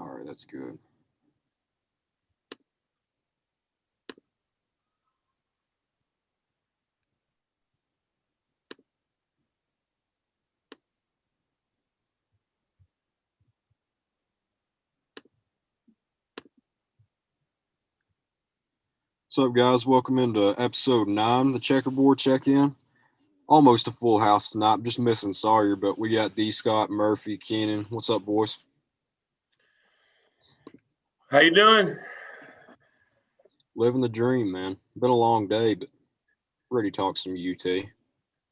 All right, that's good. What's up, guys? Welcome into episode 9, the Checkerboard Check-In. Almost a full house tonight. I'm just missing Sawyer, but we got D. Scott, Murphy, Keenan. What's up, boys? How you doing? Living the dream, man. Been a long day, but ready to talk some UT,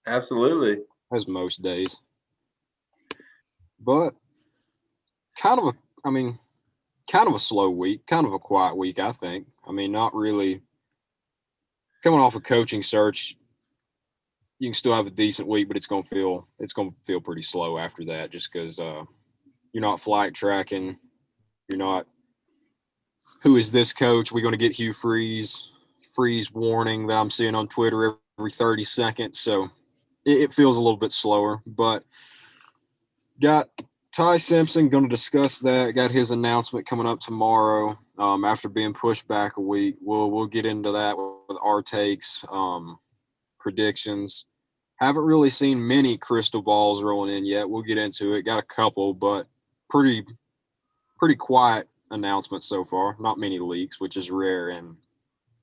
Absolutely. as most days. But kind of a slow week, kind of a quiet week, I think. I mean, not really coming off a coaching search. You can still have a decent week, but it's gonna feel pretty slow after that, just because you're not flight tracking. You're not. Who is this coach? We're going to get Hugh Freeze warning that I'm seeing on Twitter every 30 seconds. So it feels a little bit slower, but got Ty Simpson going to discuss that. Got his announcement coming up tomorrow after being pushed back a week. We'll get into that with our takes, predictions. Haven't really seen many crystal balls rolling in yet. We'll get into it. Got a couple, but pretty quiet announcements so far. Not many leaks, which is rare in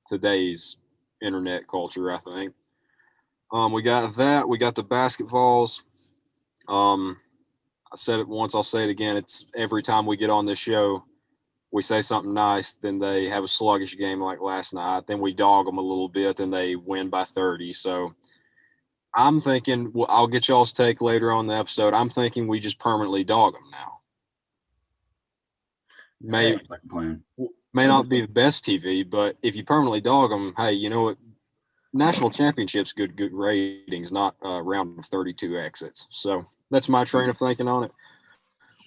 today's internet culture, I think. We got that. We got the basketballs. I said it once, I'll say it again. It's every time we get on this show, we say something nice, then they have a sluggish game like last night. Then we dog them a little bit, then they win by 30. So I'm thinking, well, I'll get y'all's take later on in the episode. I'm thinking we just permanently dog them now. May not be the best TV, but if you permanently dog them, hey, you know what? National championships, good ratings, not a round of 32 exits. So that's my train of thinking on it.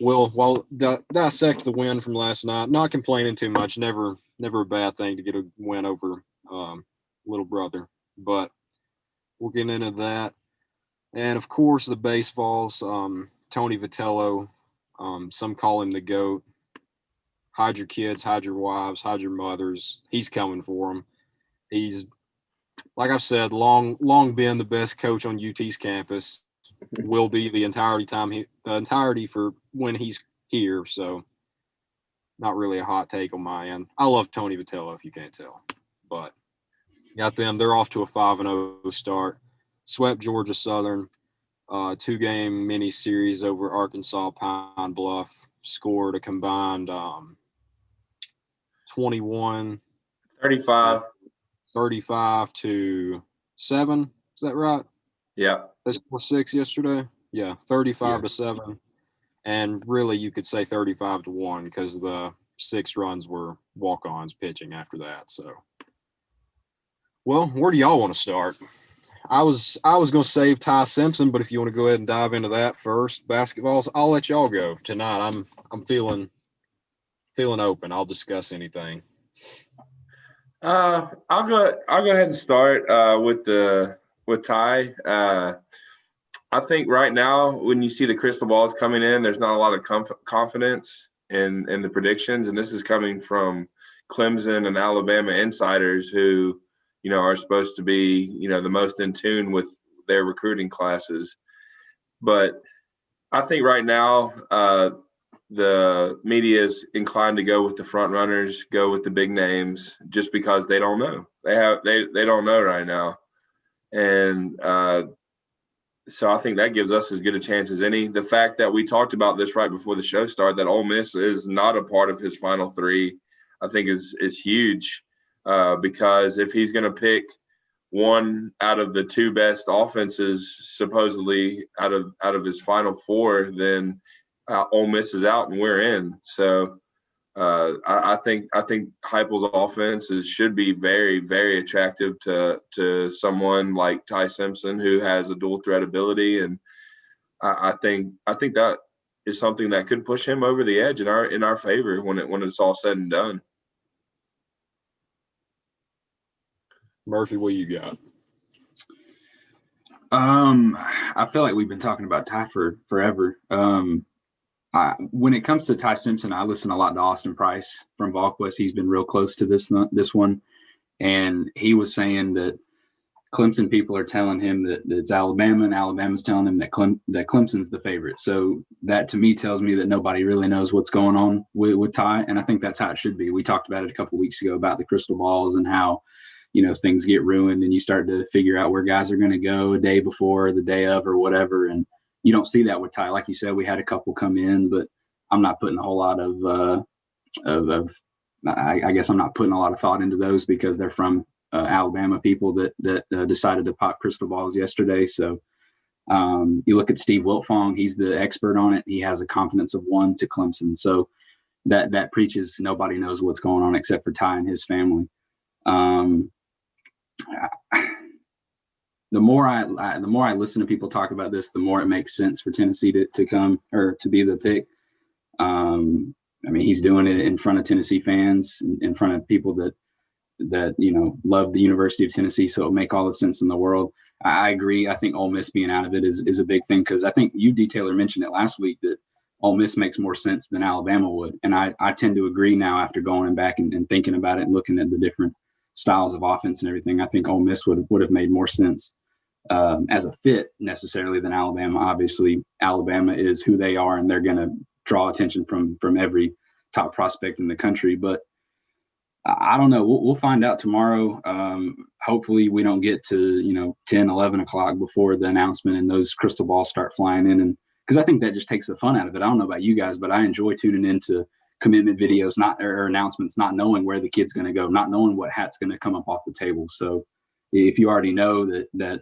We'll dissect the win from last night. Not complaining too much. Never a bad thing to get a win over little brother. But we'll get into that. And, of course, the baseballs. Tony Vitello. Some call him the GOAT. Hide your kids, hide your wives, hide your mothers. He's coming for them. He's, like I've said, long been the best coach on UT's campus. Will be the entirety for when he's here. So, not really a hot take on my end. I love Tony Vitello, if you can't tell. But got them. They're off to a 5-0 start. Swept Georgia Southern. 2-game mini series over Arkansas Pine Bluff. Scored a combined 21 35 to 7. Is that right? Yeah. They scored 6 yesterday. Yeah, 35 to 7. And really you could say 35 to 1 because the 6 runs were walk-ons pitching after that. So, well, where do y'all want to start? I was going to save Ty Simpson, but if you want to go ahead and dive into that first, basketballs, I'll let y'all go tonight. I'm feeling open. I'll discuss anything. I'll go ahead and start with Ty. I think right now when you see the crystal balls coming in, there's not a lot of confidence in the predictions, and this is coming from Clemson and Alabama insiders who, you know, are supposed to be, you know, the most in tune with their recruiting classes. But I think right now the media is inclined to go with the front runners, go with the big names, just because they don't know. They don't know right now, and so I think that gives us as good a chance as any. The fact that we talked about this right before the show started, that Ole Miss is not a part of his Final Three, I think is huge, because if he's going to pick one out of the 2 best offenses supposedly out of his Final Four, then Ole Miss is out and we're in. So I think Heupel's offense should be very, very attractive to someone like Ty Simpson, who has a dual threat ability, and I think that is something that could push him over the edge in our favor when it's all said and done. Murphy, what you got? I feel like we've been talking about Ty for forever. When it comes to Ty Simpson, I listen a lot to Austin Price from VolQuest. He's been real close to this one, and he was saying that Clemson people are telling him that it's Alabama, and Alabama's telling him that Clemson's the favorite. So that to me tells me that nobody really knows what's going on with Ty, and I think that's how it should be. We talked about it a couple of weeks ago about the crystal balls and how things get ruined, and you start to figure out where guys are going to go a day before, the day of, or whatever. And you don't see that with Ty. Like you said, we had a couple come in, but I'm not putting a whole lot of I guess I'm not putting a lot of thought into those because they're from Alabama people that decided to pop crystal balls yesterday. So you look at Steve Wiltfong, he's the expert on it. He has a confidence of 1 to Clemson. So that preaches nobody knows what's going on except for Ty and his family. The more I listen to people talk about this, the more it makes sense for Tennessee to come or to be the pick. I mean, he's doing it in front of Tennessee fans, in front of people that love the University of Tennessee, so it'll make all the sense in the world. I agree. I think Ole Miss being out of it is a big thing because I think you, Taylor, mentioned it last week that Ole Miss makes more sense than Alabama would, and I tend to agree now after going back and thinking about it and looking at the different styles of offense and everything. I think Ole Miss would have made more sense as a fit necessarily than Alabama. Obviously, Alabama is who they are, and they're going to draw attention from every top prospect in the country. But I don't know. We'll find out tomorrow. Hopefully we don't get to 10, 11 o'clock before the announcement and those crystal balls start flying in. And because I think that just takes the fun out of it. I don't know about you guys, but I enjoy tuning into commitment videos, or announcements, not knowing where the kid's going to go, not knowing what hat's going to come up off the table. So if you already know that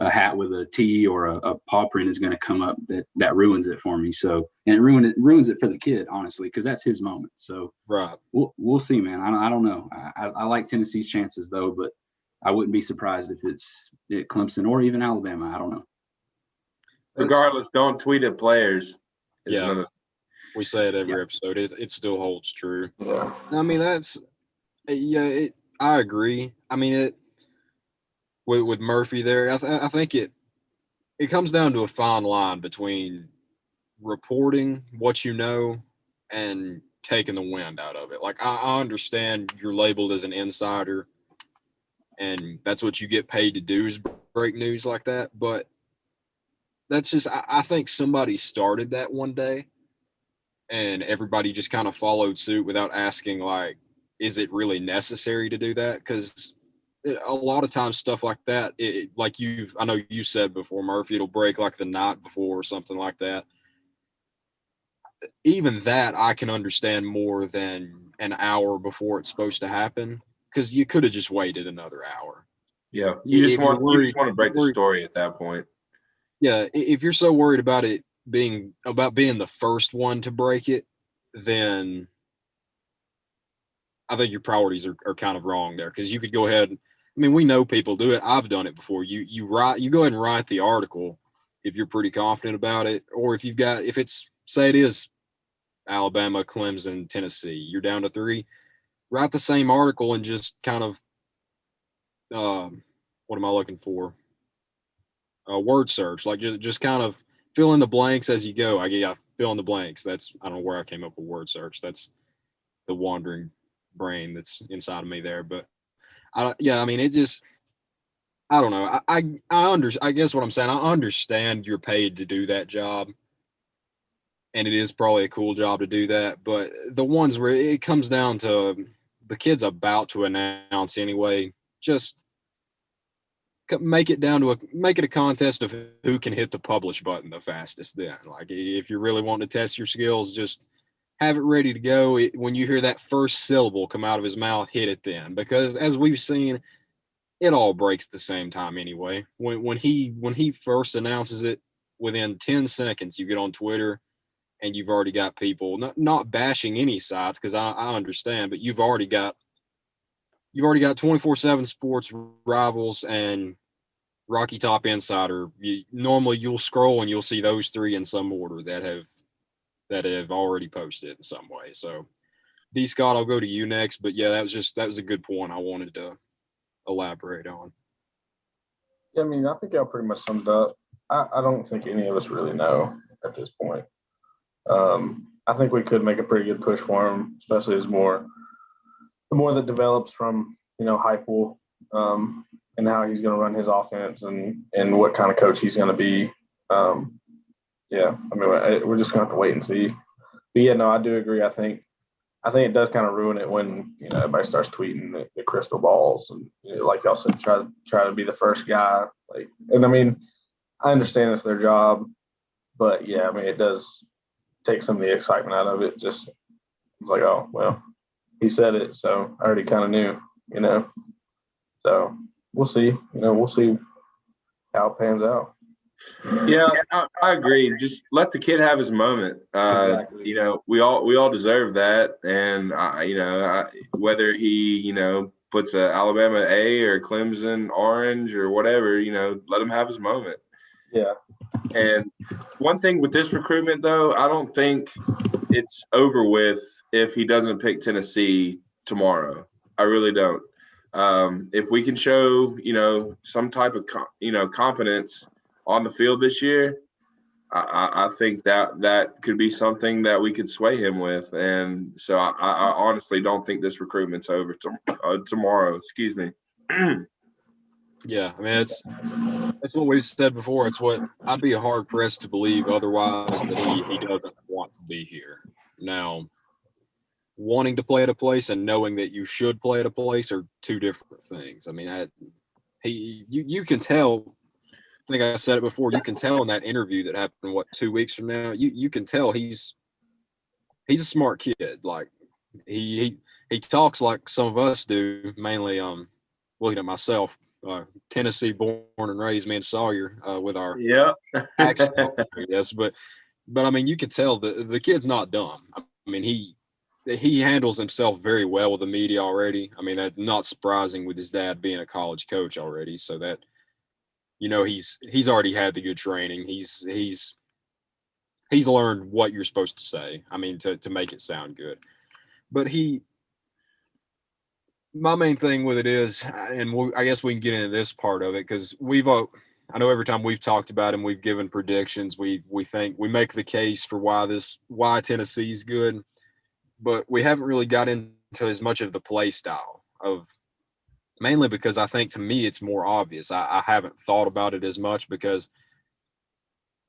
a hat with a T or a paw print is going to come up, that ruins it for me. So, and it ruins it for the kid, honestly, because that's his moment. So right, we'll see, man. I don't know. I like Tennessee's chances though, but I wouldn't be surprised if it's Clemson or even Alabama. I don't know. Regardless, don't tweet at players. Yeah, we say it every episode. It still holds true. Yeah, I mean I agree. I mean with Murphy there, I think it comes down to a fine line between reporting what you know and taking the wind out of it. Like I understand you're labeled as an insider, and that's what you get paid to do is break news like that. But that's just I think somebody started that one day, and everybody just kind of followed suit without asking, like, is it really necessary to do that? Because a lot of times stuff like that, I know you said before, Murphy, it'll break like the night before or something like that. Even that I can understand more than an hour before it's supposed to happen, because you could have just waited another hour. Yeah, you just want to break the story at that point. Yeah, if you're so worried about it being the first one to break it, then I think your priorities are kind of wrong there, because you could go ahead. I mean, we know people do it. I've done it before. You go ahead and write the article if you're pretty confident about it, or if say it is Alabama, Clemson, Tennessee, you're down to 3. Write the same article and just kind of what am I looking for? Word search, like just kind of fill in the blanks as you go. Fill in the blanks. I don't know where I came up with word search. That's the wandering brain that's inside of me there. But I mean, it just, I don't know. I guess what I'm saying, I understand you're paid to do that job, and it is probably a cool job to do that. But the ones where it comes down to the kid's about to announce anyway, just make it a contest of who can hit the publish button the fastest. Then, like, if you're really wanting to test your skills, just have it ready to go. When you hear that first syllable come out of his mouth, hit it then, because as we've seen, it all breaks the same time anyway. When he first announces it, within 10 seconds you get on Twitter and you've already got people not bashing any sites, because I understand, but you've already got 24/7 Sports, Rivals, and Rocky Top Insider. Normally you'll scroll and you'll see those 3 in some order that have already posted in some way. So D. Scott, I'll go to you next. But yeah, that was a good point I wanted to elaborate on. Yeah, I mean, I think y'all pretty much summed it up. I don't think any of us really know at this point. I think we could make a pretty good push for him, especially the more that develops from Heupel, and how he's going to run his offense and what kind of coach he's going to be. Yeah, I mean, we're just going to have to wait and see. But yeah, no, I do agree. I think it does kind of ruin it when everybody starts tweeting the crystal balls and like y'all said, try to be the first guy. And I mean, I understand it's their job, but yeah, I mean, it does take some of the excitement out of it. Just it's like, oh well, he said it, so I already kind of knew, So we'll see. We'll see how it pans out. Yeah, I agree. Just let the kid have his moment. Exactly. We all deserve that, and whether he puts a Alabama A or Clemson orange or whatever, let him have his moment. Yeah. And one thing with this recruitment, though, I don't think it's over with if he doesn't pick Tennessee tomorrow. I really don't. If we can show some type of competence on the field this year, I think that could be something that we could sway him with. And so I honestly don't think this recruitment's over tomorrow. Excuse me. Yeah, I mean, it's what we've said before. It's what I'd be hard pressed to believe otherwise that he doesn't want to be here. Now, wanting to play at a place and knowing that you should play at a place are two different things. I mean, you can tell. I think I said it before. You can tell in that interview that happened 2 weeks from now. You can tell he's a smart kid. Like he talks like some of us do. Mainly, looking at myself. Tennessee born and raised, man, Sawyer, with our accent, yes, but I mean, you could tell the kid's not dumb. I mean, he handles himself very well with the media already. I mean, that's not surprising with his dad being a college coach already. So that he's already had the good training. He's learned what you're supposed to say. I mean, to make it sound good, but my main thing with it is, and I guess we can get into this part of it because I know every time we've talked about him, we've given predictions. We think we make the case for why Tennessee's good, but we haven't really got into as much of the play style of, mainly because I think to me it's more obvious. I haven't thought about it as much because,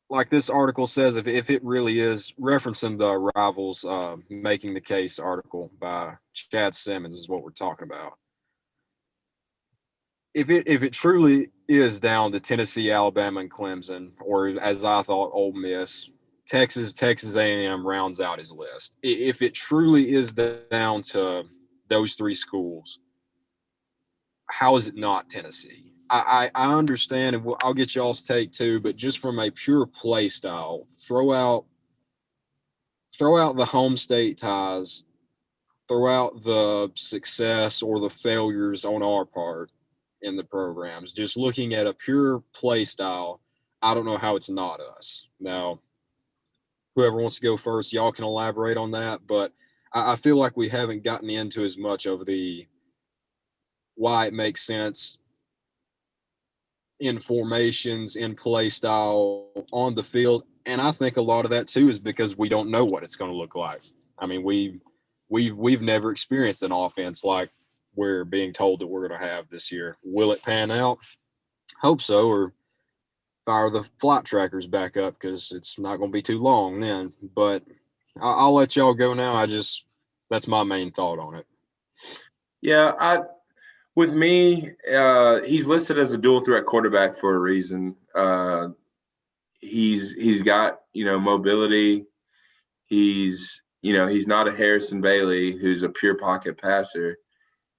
like this article says, if it really is referencing the Rivals making the case article by Chad Simmons is what we're talking about. If it truly is down to Tennessee, Alabama, and Clemson, or as I thought, Ole Miss, Texas A&M rounds out his list. If it truly is down to those three schools, how is it not Tennessee? I understand, and I'll get y'all's take too, but just from a pure play style, throw out the home state ties, throw out the success or the failures on our part in the programs. Just looking at a pure play style, I don't know how it's not us. Now, whoever wants to go first, y'all can elaborate on that, but I feel like we haven't gotten into as much of the why it makes sense in formations, in play style, on the field. And I think a lot of that too is because we don't know what it's going to look like. I mean, we've never experienced an offense like we're being told that we're going to have this year. Will it pan out? Hope so, or fire the flight trackers back up because it's not going to be too long then. But I'll let y'all go now. That's my main thought on it. Yeah, with me, he's listed as a dual threat quarterback for a reason. He's got mobility. He's not a Harrison Bailey who's a pure pocket passer.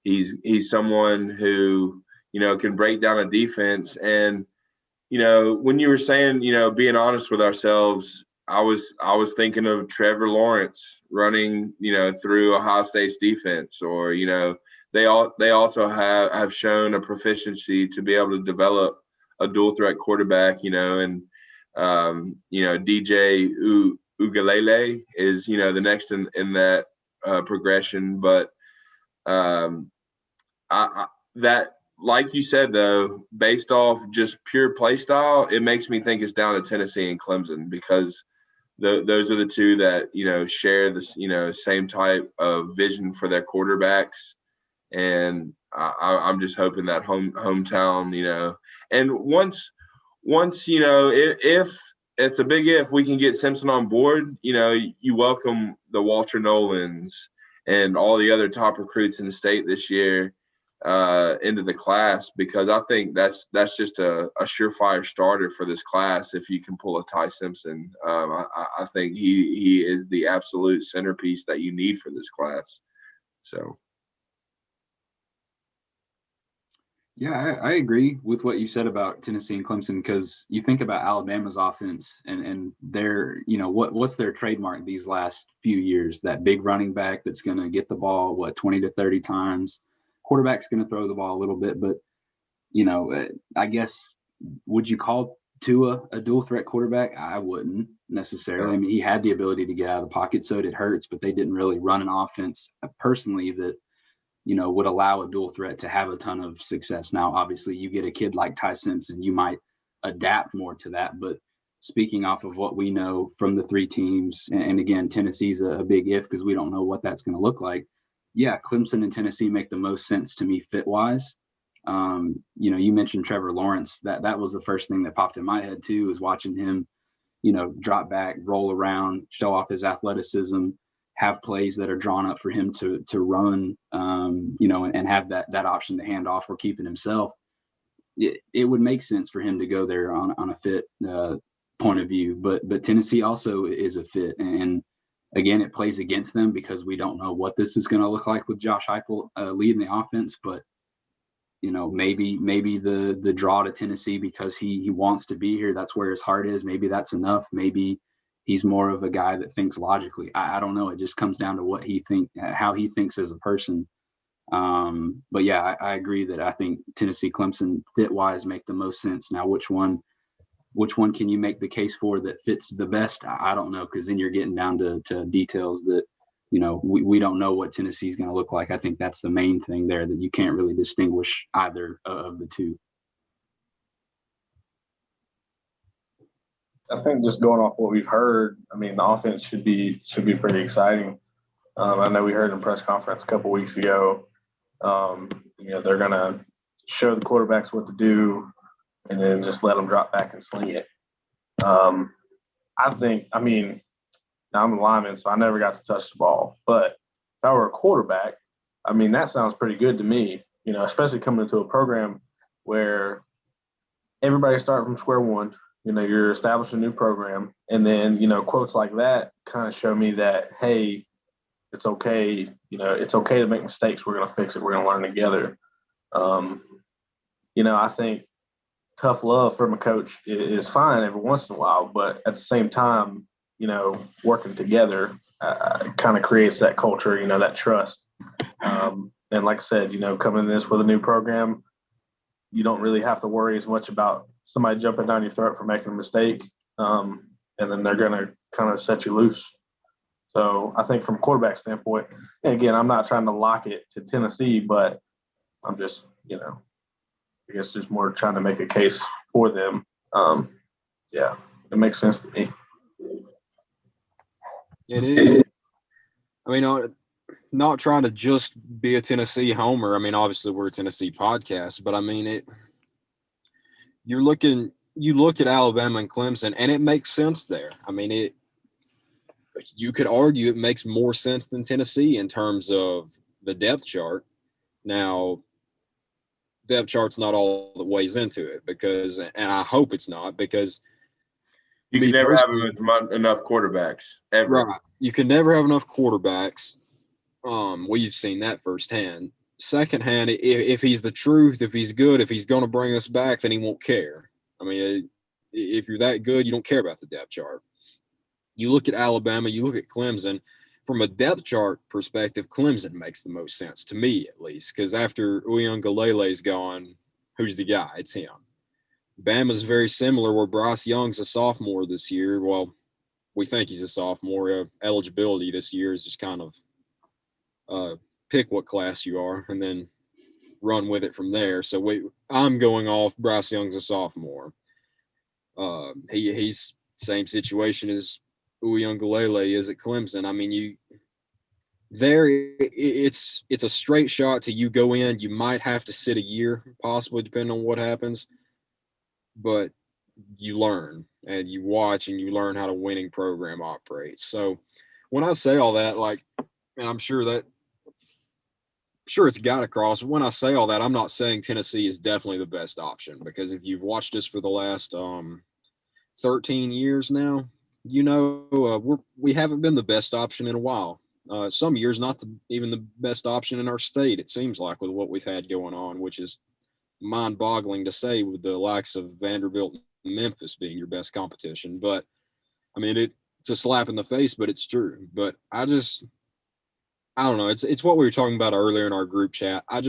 He's someone who can break down a defense. And when you were saying being honest with ourselves, I was thinking of Trevor Lawrence running through Ohio State's defense, or they also have shown a proficiency to be able to develop a dual threat quarterback, and DJ Ugalele is the next in that progression. But that, like you said though, based off just pure play style, it makes me think it's down to Tennessee and Clemson because those are the two that, share this, same type of vision for their quarterbacks. And I'm just hoping that hometown, and once, if it's a big if we can get Simpson on board, you welcome the Walter Nolans and all the other top recruits in the state this year into the class, because I think that's just a surefire starter for this class. If you can pull a Ty Simpson, I think he is the absolute centerpiece that you need for this class. So. Yeah, I agree with what you said about Tennessee and Clemson, because you think about Alabama's offense and their, what's their trademark these last few years? That big running back that's going to get the ball, 20 to 30 times. Quarterback's going to throw the ball a little bit, but, I guess, would you call Tua a dual threat quarterback? I wouldn't necessarily. I mean, he had the ability to get out of the pocket, so did Hurts, but they didn't really run an offense personally that would allow a dual threat to have a ton of success. Now, obviously, you get a kid like Ty Simpson, you might adapt more to that. But speaking off of what we know from the three teams, and again, Tennessee's a big if because we don't know what that's going to look like. Yeah, Clemson and Tennessee make the most sense to me fit-wise. You mentioned Trevor Lawrence. That was the first thing that popped in my head too, is watching him, drop back, roll around, show off his athleticism, have plays that are drawn up for him to run, and have that option to hand off or keep it himself. It would make sense for him to go there on a fit point of view, but Tennessee also is a fit. And again, it plays against them because we don't know what this is going to look like with Josh Heupel leading the offense. But maybe the draw to Tennessee because he wants to be here. That's where his heart is. Maybe that's enough. Maybe he's more of a guy that thinks logically. I don't know. It just comes down to how he thinks as a person. But yeah, I agree that I think Tennessee, Clemson fit wise make the most sense. Now, which one can you make the case for that fits the best? I don't know. Cause then you're getting down to details that, we don't know what Tennessee is going to look like. I think that's the main thing there, that you can't really distinguish either of the two. I think just going off what we've heard, I mean, the offense should be pretty exciting. I know we heard in press conference a couple weeks ago, they're going to show the quarterbacks what to do and then just let them drop back and sling it. Now I'm a lineman, so I never got to touch the ball. But if I were a quarterback, I mean, that sounds pretty good to me, especially coming into a program where everybody's starting from square one. You're establishing a new program. And then, quotes like that kind of show me that, hey, it's okay. It's okay to make mistakes. We're going to fix it. We're going to learn together. I think tough love from a coach is fine every once in a while. But at the same time, working together kind of creates that culture, that trust. And like I said, coming in this with a new program, you don't really have to worry as much about somebody jumping down your throat for making a mistake. And then they're going to kind of set you loose. So I think from a quarterback standpoint, and again, I'm not trying to lock it to Tennessee, but I'm just, I guess just more trying to make a case for them. Yeah, it makes sense to me. It is. I mean, not trying to just be a Tennessee homer. I mean, obviously we're a Tennessee podcast, but I mean, you look at Alabama and Clemson, and it makes sense there. I mean, you could argue it makes more sense than Tennessee in terms of the depth chart. Now, depth chart's not all that weighs into it because, and I hope it's not, because you can never have enough quarterbacks ever. Right. You can never have enough quarterbacks. We've seen that firsthand. Secondhand, if he's the truth, if he's good, if he's going to bring us back, then he won't care. I mean, if you're that good, you don't care about the depth chart. You look at Alabama, you look at Clemson. From a depth chart perspective, Clemson makes the most sense, to me at least, because after Uiagalelei's gone, who's the guy? It's him. Bama's very similar, where Bryce Young's a sophomore this year. Well, we think he's a sophomore. Eligibility this year is just kind of pick what class you are and then run with it from there. So I'm going off Bryce Young's a sophomore. He's same situation as Uyunglele is at Clemson. I mean, it's a straight shot to you go in. You might have to sit a year, possibly, depending on what happens, but you learn and you watch and you learn how a winning program operates. So when I say all that, like, and I'm sure it's got across. When I say all that, I'm not saying Tennessee is definitely the best option, because if you've watched us for the last 13 years now, we haven't been the best option in a while. Some years not even the best option in our state, it seems like, with what we've had going on, which is mind-boggling to say, with the likes of Vanderbilt and Memphis being your best competition. But I mean, it's a slap in the face, but it's true. But I don't know. It's what we were talking about earlier in our group chat. I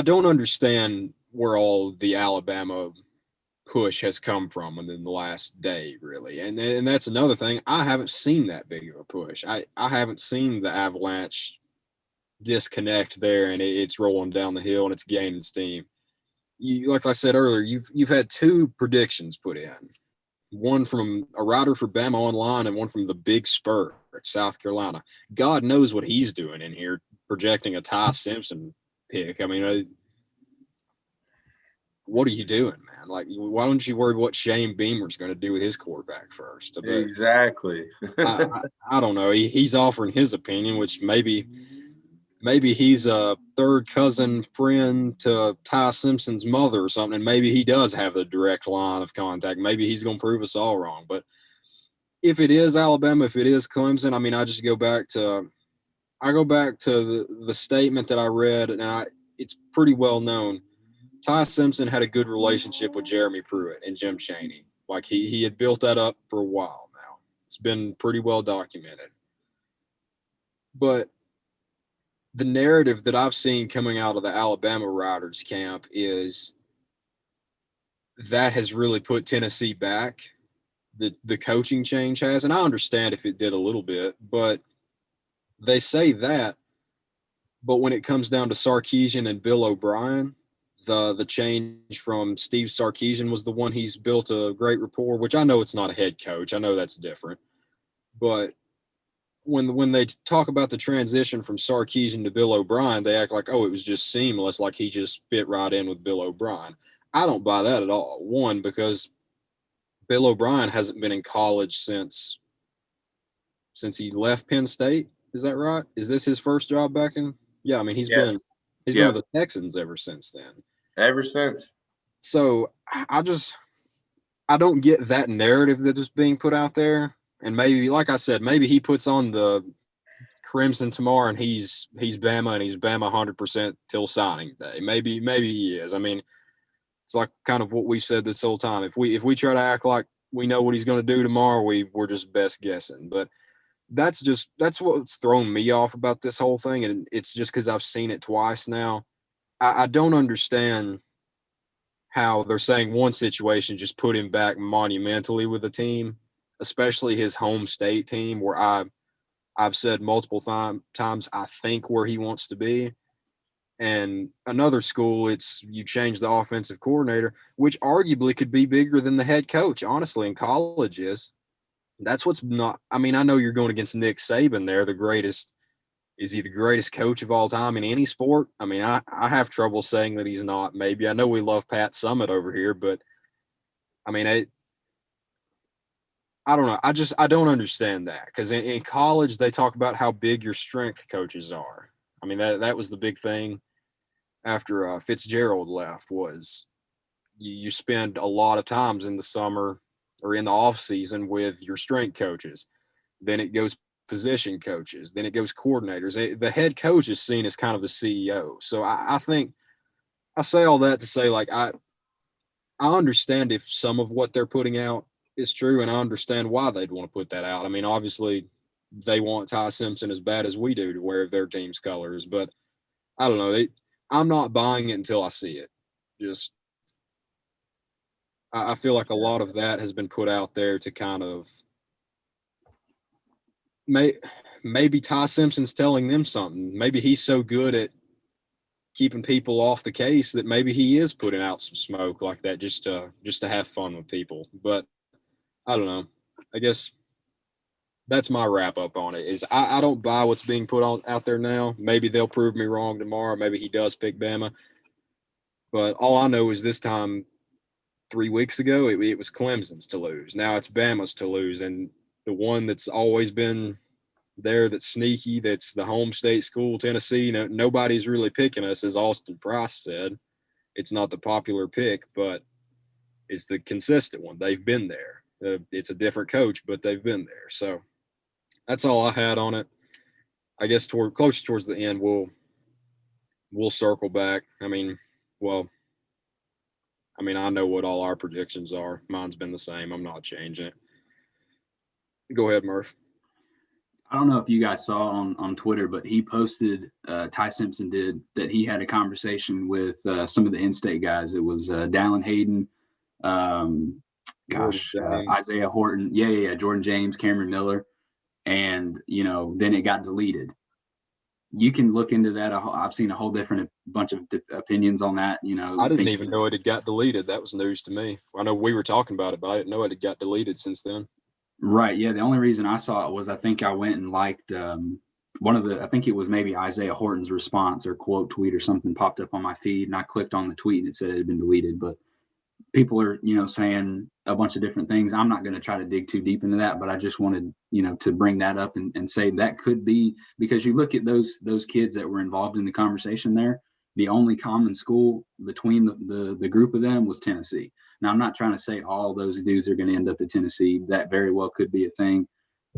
don't understand where all the Alabama push has come from within the last day, really. And that's another thing. I haven't seen that big of a push. I haven't seen the avalanche disconnect there, and it's rolling down the hill and it's gaining steam. Like I said earlier, you've had two predictions put in. One from a writer for Bama Online and one from the Big Spur at South Carolina. God knows what he's doing in here, projecting a Ty Simpson pick. I mean, what are you doing, man? Like, why don't you worry what Shane Beamer's going to do with his quarterback first? But Exactly. I don't know. He's offering his opinion, which maybe he's a third cousin friend to Ty Simpson's mother or something, and maybe he does have the direct line of contact. Maybe he's going to prove us all wrong. But if it is Alabama, if it is Clemson, I mean, I go back to the statement that I read, and it's pretty well known. Ty Simpson had a good relationship with Jeremy Pruitt and Jim Chaney. Like, he had built that up for a while now. It's been pretty well documented. But the narrative that I've seen coming out of the Alabama Riders camp is that has really put Tennessee back. The coaching change has, and I understand if it did a little bit, but they say that. But when it comes down to Sarkisian and Bill O'Brien, the change from Steve Sarkisian was the one he's built a great rapport, which I know it's not a head coach. I know that's different. But when they talk about the transition from Sarkisian to Bill O'Brien, they act like, oh, it was just seamless, like he just fit right in with Bill O'Brien. I don't buy that at all. One, because Bill O'Brien hasn't been in college since he left Penn State. Is that right? Is this his first job back in? Yeah, I mean, he's been with the Texans ever since then. Ever since. So I don't get that narrative that is being put out there. And maybe, like I said, maybe he puts on the crimson tomorrow and he's Bama, and he's Bama 100% till signing day. Maybe he is. I mean, it's like kind of what we said this whole time. If we try to act like we know what he's going to do tomorrow, we're just best guessing. But that's what's thrown me off about this whole thing, and it's just because I've seen it twice now. I don't understand how they're saying one situation just put him back monumentally with the team, especially his home state team, where I've said multiple times I think where he wants to be. And another school, it's you change the offensive coordinator, which arguably could be bigger than the head coach, honestly, in college is. That's what's not – I mean, I know you're going against Nick Saban there, the greatest – is he the greatest coach of all time in any sport? I mean, I have trouble saying that he's not. Maybe I know we love Pat Summitt over here, but I mean, I don't know. I don't understand that, because in college they talk about how big your strength coaches are. I mean, that was the big thing after Fitzgerald left, was you spend a lot of times in the summer or in the off season with your strength coaches. Then it goes position coaches, then it goes coordinators. The head coach is seen as kind of the CEO. So I think I say all that to say, like, I understand if some of what they're putting out is true, and I understand why they'd want to put that out. I mean, obviously they want Ty Simpson as bad as we do to wear their team's colors, but I don't know. I'm not buying it until I see it. Just I feel like a lot of that has been put out there to kind of maybe Ty Simpson's telling them something. Maybe he's so good at keeping people off the case that maybe he is putting out some smoke like that just to have fun with people. But I don't know. I guess that's my wrap up on it. Is I don't buy what's being put on out there now. Maybe they'll prove me wrong tomorrow. Maybe he does pick Bama. But all I know is this time 3 weeks ago, it was Clemson's to lose. Now it's Bama's to lose. And the one that's always been there that's sneaky, that's the home state school, Tennessee, nobody's really picking us, as Austin Price said. It's not the popular pick, but it's the consistent one. They've been there. It's a different coach, but they've been there. So that's all I had on it. I guess closer towards the end, we'll circle back. I know what all our predictions are. Mine's been the same. I'm not changing it. Go ahead, Murph. I don't know if you guys saw on Twitter, but he posted, Ty Simpson did, that he had a conversation with some of the in-state guys. It was Dallin Hayden, Isaiah Horton. Yeah. Jordan James, Cameron Miller. And, then it got deleted. You can look into that. I've seen a whole different bunch of opinions on that. I didn't even know it had got deleted. That was news to me. I know we were talking about it, but I didn't know it had got deleted since then. Right. Yeah. The only reason I saw it was I think I went and liked I think it was maybe Isaiah Horton's response or quote tweet or something popped up on my feed, and I clicked on the tweet and it said it had been deleted. But people are, saying a bunch of different things. I'm not going to try to dig too deep into that, but I just wanted, to bring that up and say that could be, because you look at those kids that were involved in the conversation there, the only common school between the group of them was Tennessee. Now, I'm not trying to say all those dudes are going to end up at Tennessee. That very well could be a thing.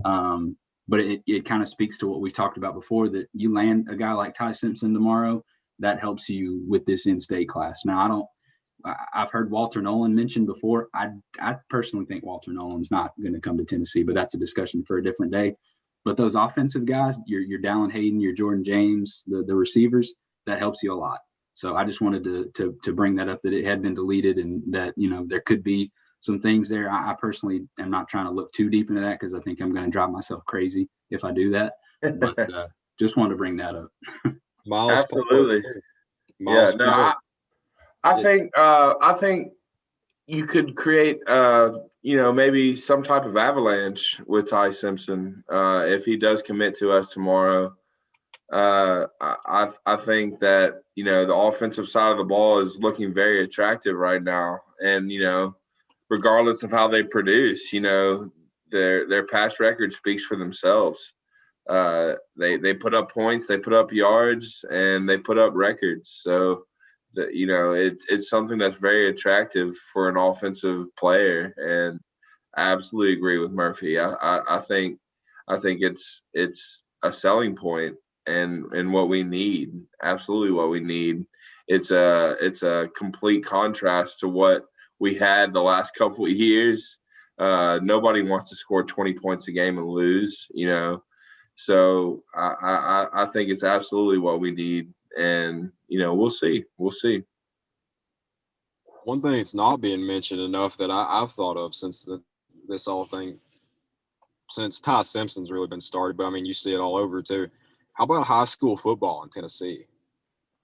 But it kind of speaks to what we talked about before, that you land a guy like Ty Simpson tomorrow, that helps you with this in-state class. Now, I've heard Walter Nolan mentioned before. I personally think Walter Nolan's not going to come to Tennessee, but that's a discussion for a different day. But those offensive guys, your Dallin Hayden, your Jordan James, the receivers, that helps you a lot. So I just wanted to bring that up, that it had been deleted and that, there could be some things there. I personally am not trying to look too deep into that because I think I'm going to drive myself crazy if I do that. But just wanted to bring that up. Miles, absolutely. Miles, yeah, no, I think you could create, maybe some type of avalanche with Ty Simpson if he does commit to us tomorrow. I think that, the offensive side of the ball is looking very attractive right now. And, regardless of how they produce, their past record speaks for themselves. They put up points, they put up yards, and they put up records. So, it's something that's very attractive for an offensive player. And I absolutely agree with Murphy. I think it's a selling point. And what we need, absolutely what we need. It's a complete contrast to what we had the last couple of years. Nobody wants to score 20 points a game and lose, So I think it's absolutely what we need, and we'll see. One thing that's not being mentioned enough that I've thought of since this whole thing, since Ty Simpson's really been started, but you see it all over too. How about high school football in Tennessee?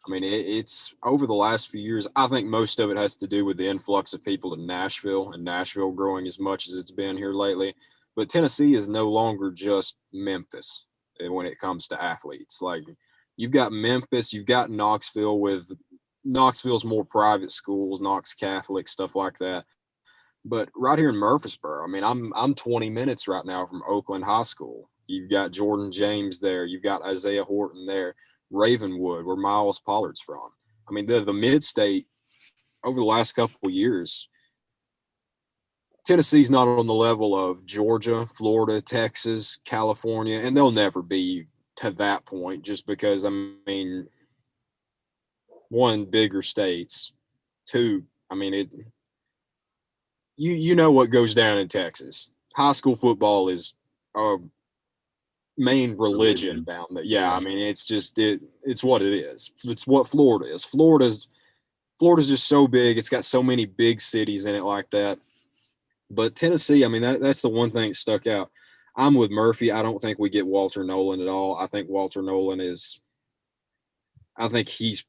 It's over the last few years. I think most of it has to do with the influx of people to Nashville and Nashville growing as much as it's been here lately. But Tennessee is no longer just Memphis when it comes to athletes. Like, you've got Memphis, you've got Knoxville with Knoxville's more private schools, Knox Catholic, stuff like that. But right here in Murfreesboro, I'm 20 minutes right now from Oakland High School. You've got Jordan James there. You've got Isaiah Horton there. Ravenwood, where Miles Pollard's from. The mid-state over the last couple of years, Tennessee's not on the level of Georgia, Florida, Texas, California, and they'll never be to that point just because, one, bigger states. Two, you know what goes down in Texas. High school football is a main religion down there. Yeah, it's just it's what it is. It's what Florida is. Florida's just so big. It's got so many big cities in it like that. But Tennessee, that's the one thing that stuck out. I'm with Murphy. I don't think we get Walter Nolan at all. I think Walter Nolan he's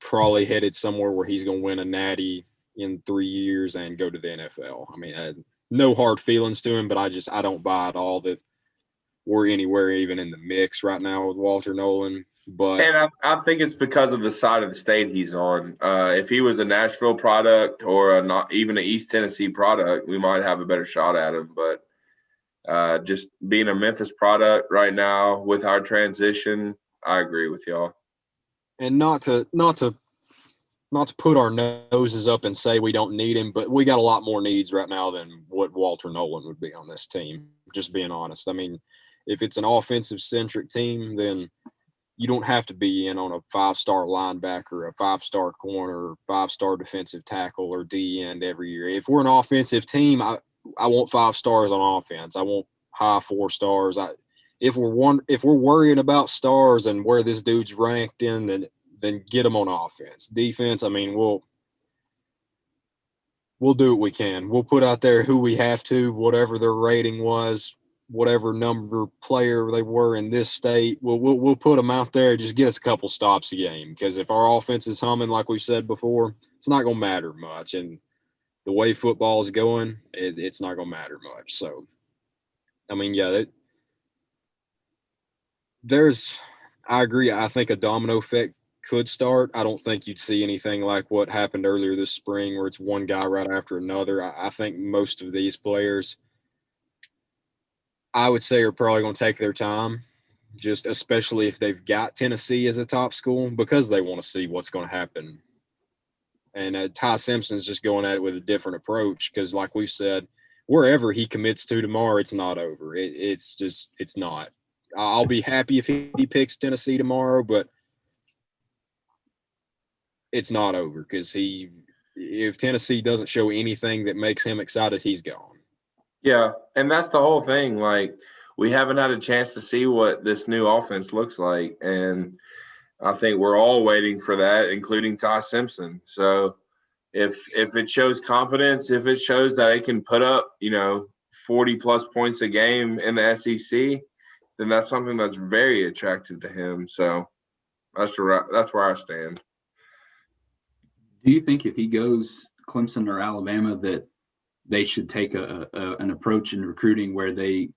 probably headed somewhere where he's going to win a natty in 3 years and go to the NFL. no hard feelings to him, but I don't buy at all that we're anywhere even in the mix right now with Walter Nolan. But And I think it's because of the side of the state he's on. If he was a Nashville product or not even an East Tennessee product, we might have a better shot at him. But just being a Memphis product right now with our transition, I agree with y'all. and not to put our noses up and say we don't need him, but we got a lot more needs right now than what Walter Nolan would be on this team, just being honest. I mean, if it's an offensive-centric team, then you don't have to be in on a 5-star linebacker, a 5-star corner, 5-star defensive tackle, or D end every year. If we're an offensive team, I want 5 stars on offense. I want high 4 stars. If we're worrying about stars and where this dude's ranked in, then get him on offense. Defense, I mean, we'll do what we can. We'll put out there who we have to, whatever their rating was, whatever number player they were in this state. We'll put them out there. Just get us a couple stops a game, because if our offense is humming, like we said before, it's not going to matter much. And the way football is going, it's not going to matter much. So, I mean, yeah, I agree. I think a domino effect could start. I don't think you'd see anything like what happened earlier this spring where it's one guy right after another. I think most of these players, I would say, are probably going to take their time, just especially if they've got Tennessee as a top school, because they want to see what's going to happen. And Ty Simpson's just going at it with a different approach, because like we've said, wherever he commits to tomorrow, it's not over. It's not. I'll be happy if he picks Tennessee tomorrow, but it's not over, because if Tennessee doesn't show anything that makes him excited, he's gone. Yeah, and that's the whole thing. Like, we haven't had a chance to see what this new offense looks like, and I think we're all waiting for that, including Ty Simpson. So if it shows competence, if it shows that it can put up, 40-plus points a game in the SEC, then that's something that's very attractive to him. So that's where I stand. Do you think if he goes Clemson or Alabama that they should take an approach in recruiting where they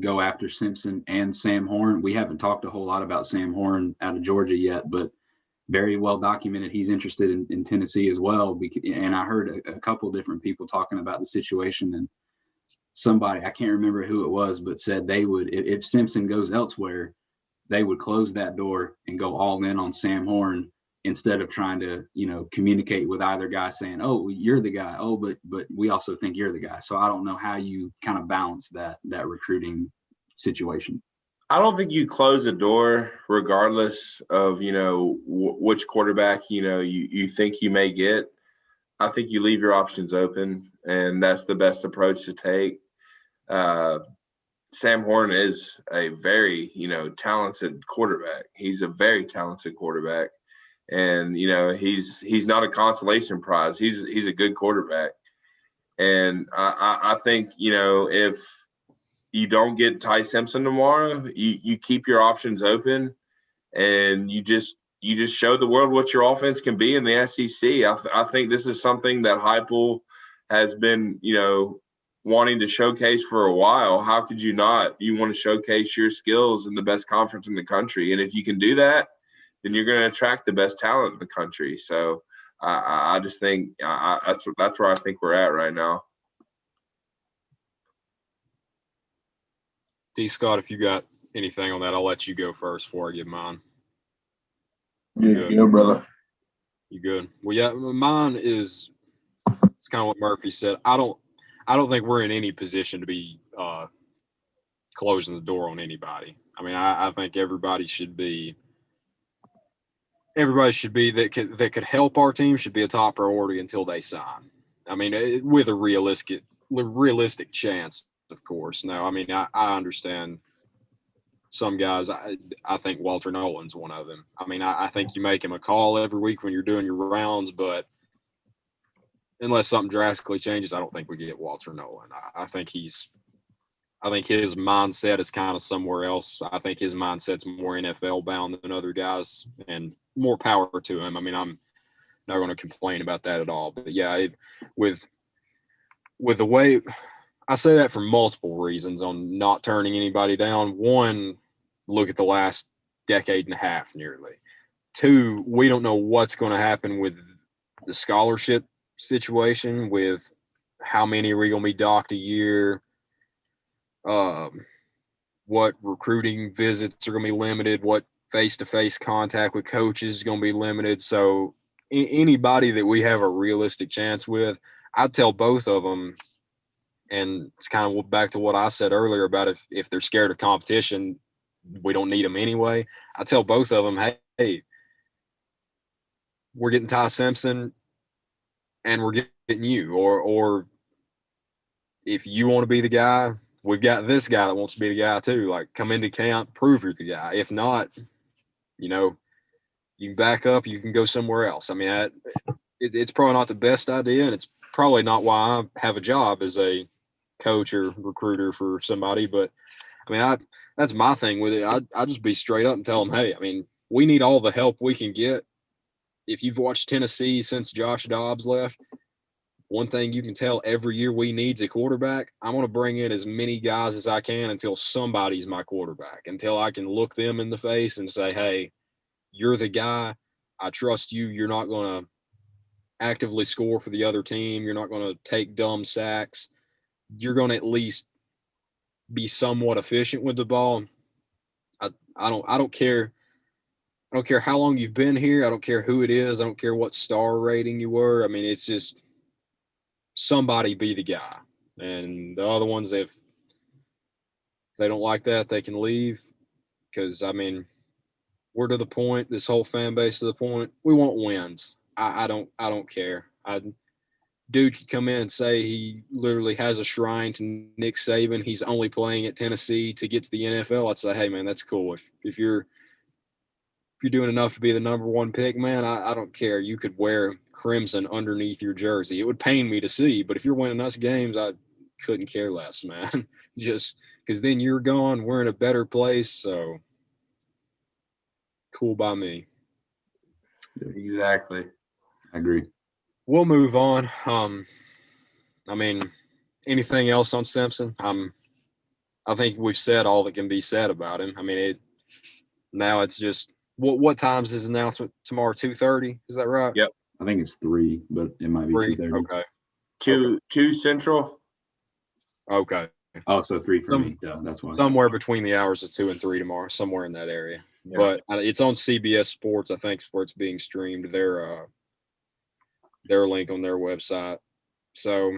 go after Simpson and Sam Horn? We haven't talked a whole lot about Sam Horn out of Georgia yet, but very well documented he's interested in Tennessee as well. And I heard a couple different people talking about the situation, and somebody, I can't remember who it was, but said they would, if Simpson goes elsewhere, they would close that door and go all in on Sam Horn, instead of trying to, communicate with either guy saying, oh, you're the guy. Oh, but we also think you're the guy. So I don't know how you kind of balance that recruiting situation. I don't think you close the door regardless of, which quarterback, you think you may get. I think you leave your options open, and that's the best approach to take. Sam Horn is a very, talented quarterback. He's a very talented quarterback. And, he's not a consolation prize. He's a good quarterback. And I think, if you don't get Ty Simpson tomorrow, you keep your options open, and you just show the world what your offense can be in the SEC. I think this is something that Heupel has been, wanting to showcase for a while. How could you not? You want to showcase your skills in the best conference in the country. And if you can do that, then you're going to attract the best talent in the country. So I just think that's where I think we're at right now. D. Scott, if you got anything on that, I'll let you go first before I give mine. You good, brother. You good? Well, yeah, mine is, it's kind of what Murphy said. I don't think we're in any position to be closing the door on anybody. I mean, I think everybody should be that could help our team should be a top priority until they sign. I mean, with a realistic chance, of course. No, I mean, I understand some guys. I think Walter Nolan's one of them. I mean, I think you make him a call every week when you're doing your rounds, but unless something drastically changes, I don't think we get Walter Nolan. I think his mindset is kind of somewhere else. I think his mindset's more NFL bound than other guys, and more power to him. I mean, I'm not going to complain about that at all. But yeah, with the way, I say that for multiple reasons on not turning anybody down. One, look at the last decade and a half nearly. Two, we don't know what's going to happen with the scholarship situation, with how many are we going to be docked a year, what recruiting visits are going to be limited, what face-to-face contact with coaches is going to be limited. So anybody that we have a realistic chance with, I'd tell both of them, and it's kind of back to what I said earlier about if they're scared of competition, we don't need them anyway. I tell both of them, hey, we're getting Ty Simpson and we're getting you. Or if you want to be the guy, we've got this guy that wants to be the guy too. Like, come into camp, prove you're the guy. If not, you can back up, you can go somewhere else. I mean, it's probably not the best idea, and it's probably not why I have a job as a coach or recruiter for somebody. But, I mean, that's my thing with it. I just be straight up and tell them, hey, I mean, we need all the help we can get. If you've watched Tennessee since Josh Dobbs left, one thing you can tell every year we need's a quarterback. I'm going to bring in as many guys as I can until somebody's my quarterback, until I can look them in the face and say, hey, you're the guy. I trust you. You're not going to actively score for the other team. You're not going to take dumb sacks. You're going to at least be somewhat efficient with the ball. I don't care. I don't care how long you've been here. I don't care who it is. I don't care what star rating you were. I mean, it's just somebody be the guy. And the other ones, if they don't like that, they can leave. Because, I mean, we're to the point, this whole fan base to the point, we want wins. I don't care. Dude could come in and say he literally has a shrine to Nick Saban. He's only playing at Tennessee to get to the NFL. I'd say, hey, man, that's cool. If you're doing enough to be the number one pick, man, I don't care. You could wear crimson underneath your jersey. It would pain me to see, but if you're winning us games, I couldn't care less, man. Just because then you're gone, we're in a better place. So cool by me. Exactly. I agree. We'll move on. I mean, anything else on Simpson? I think we've said all that can be said about him. I mean, now it's just what time's his announcement tomorrow? 2:30, is that right? Yep. I think it's 3, but it might be 3. 2:30. Okay. Two Central. Okay. Oh, so 3 for me. Duh, that's why. Somewhere between the hours of 2 and 3 tomorrow, somewhere in that area. Yeah. But it's on CBS Sports, I think, where it's being streamed. Their link on their website. So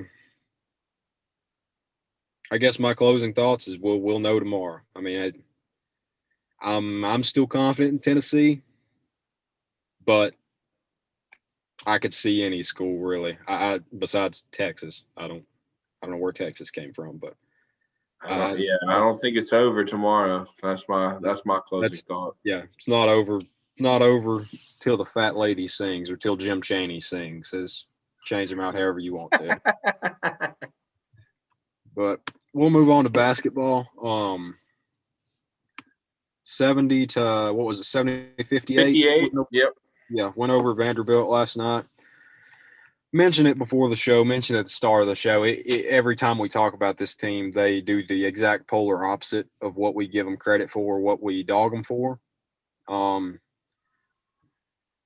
I guess my closing thoughts is we'll know tomorrow. I mean, I'm still confident in Tennessee, but I could see any school really. I besides Texas. I don't know where Texas came from, but I don't think it's over tomorrow. That's my closing thought. Yeah, it's not over. Not over till the fat lady sings or till Jim Chaney sings. Says change them out however you want to. But we'll move on to basketball. 70 to what was it? 70, 58? 58. Yep. Yeah, went over Vanderbilt last night. Mentioned it before the show, mentioned at the start of the show. Every time we talk about this team, they do the exact polar opposite of what we give them credit for, what we dog them for.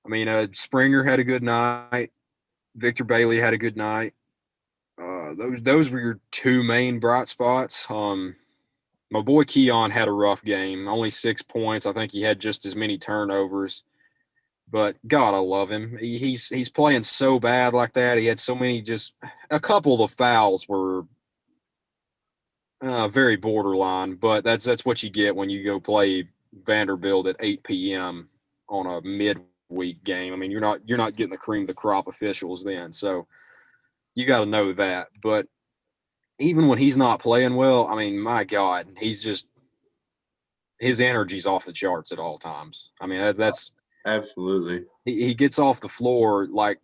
I mean, Springer had a good night. Victor Bailey had a good night. Those were your two main bright spots. My boy Keon had a rough game, only 6 points. I think he had just as many turnovers. But God, I love him. He's playing so bad like that. He had so many, just a couple of the fouls were very borderline. But that's what you get when you go play Vanderbilt at 8 p.m. on a midweek game. I mean, you're not getting the cream of the crop officials then. So you got to know that. But even when he's not playing well, I mean, my God, his energy's off the charts at all times. I mean, that's absolutely. He gets off the floor like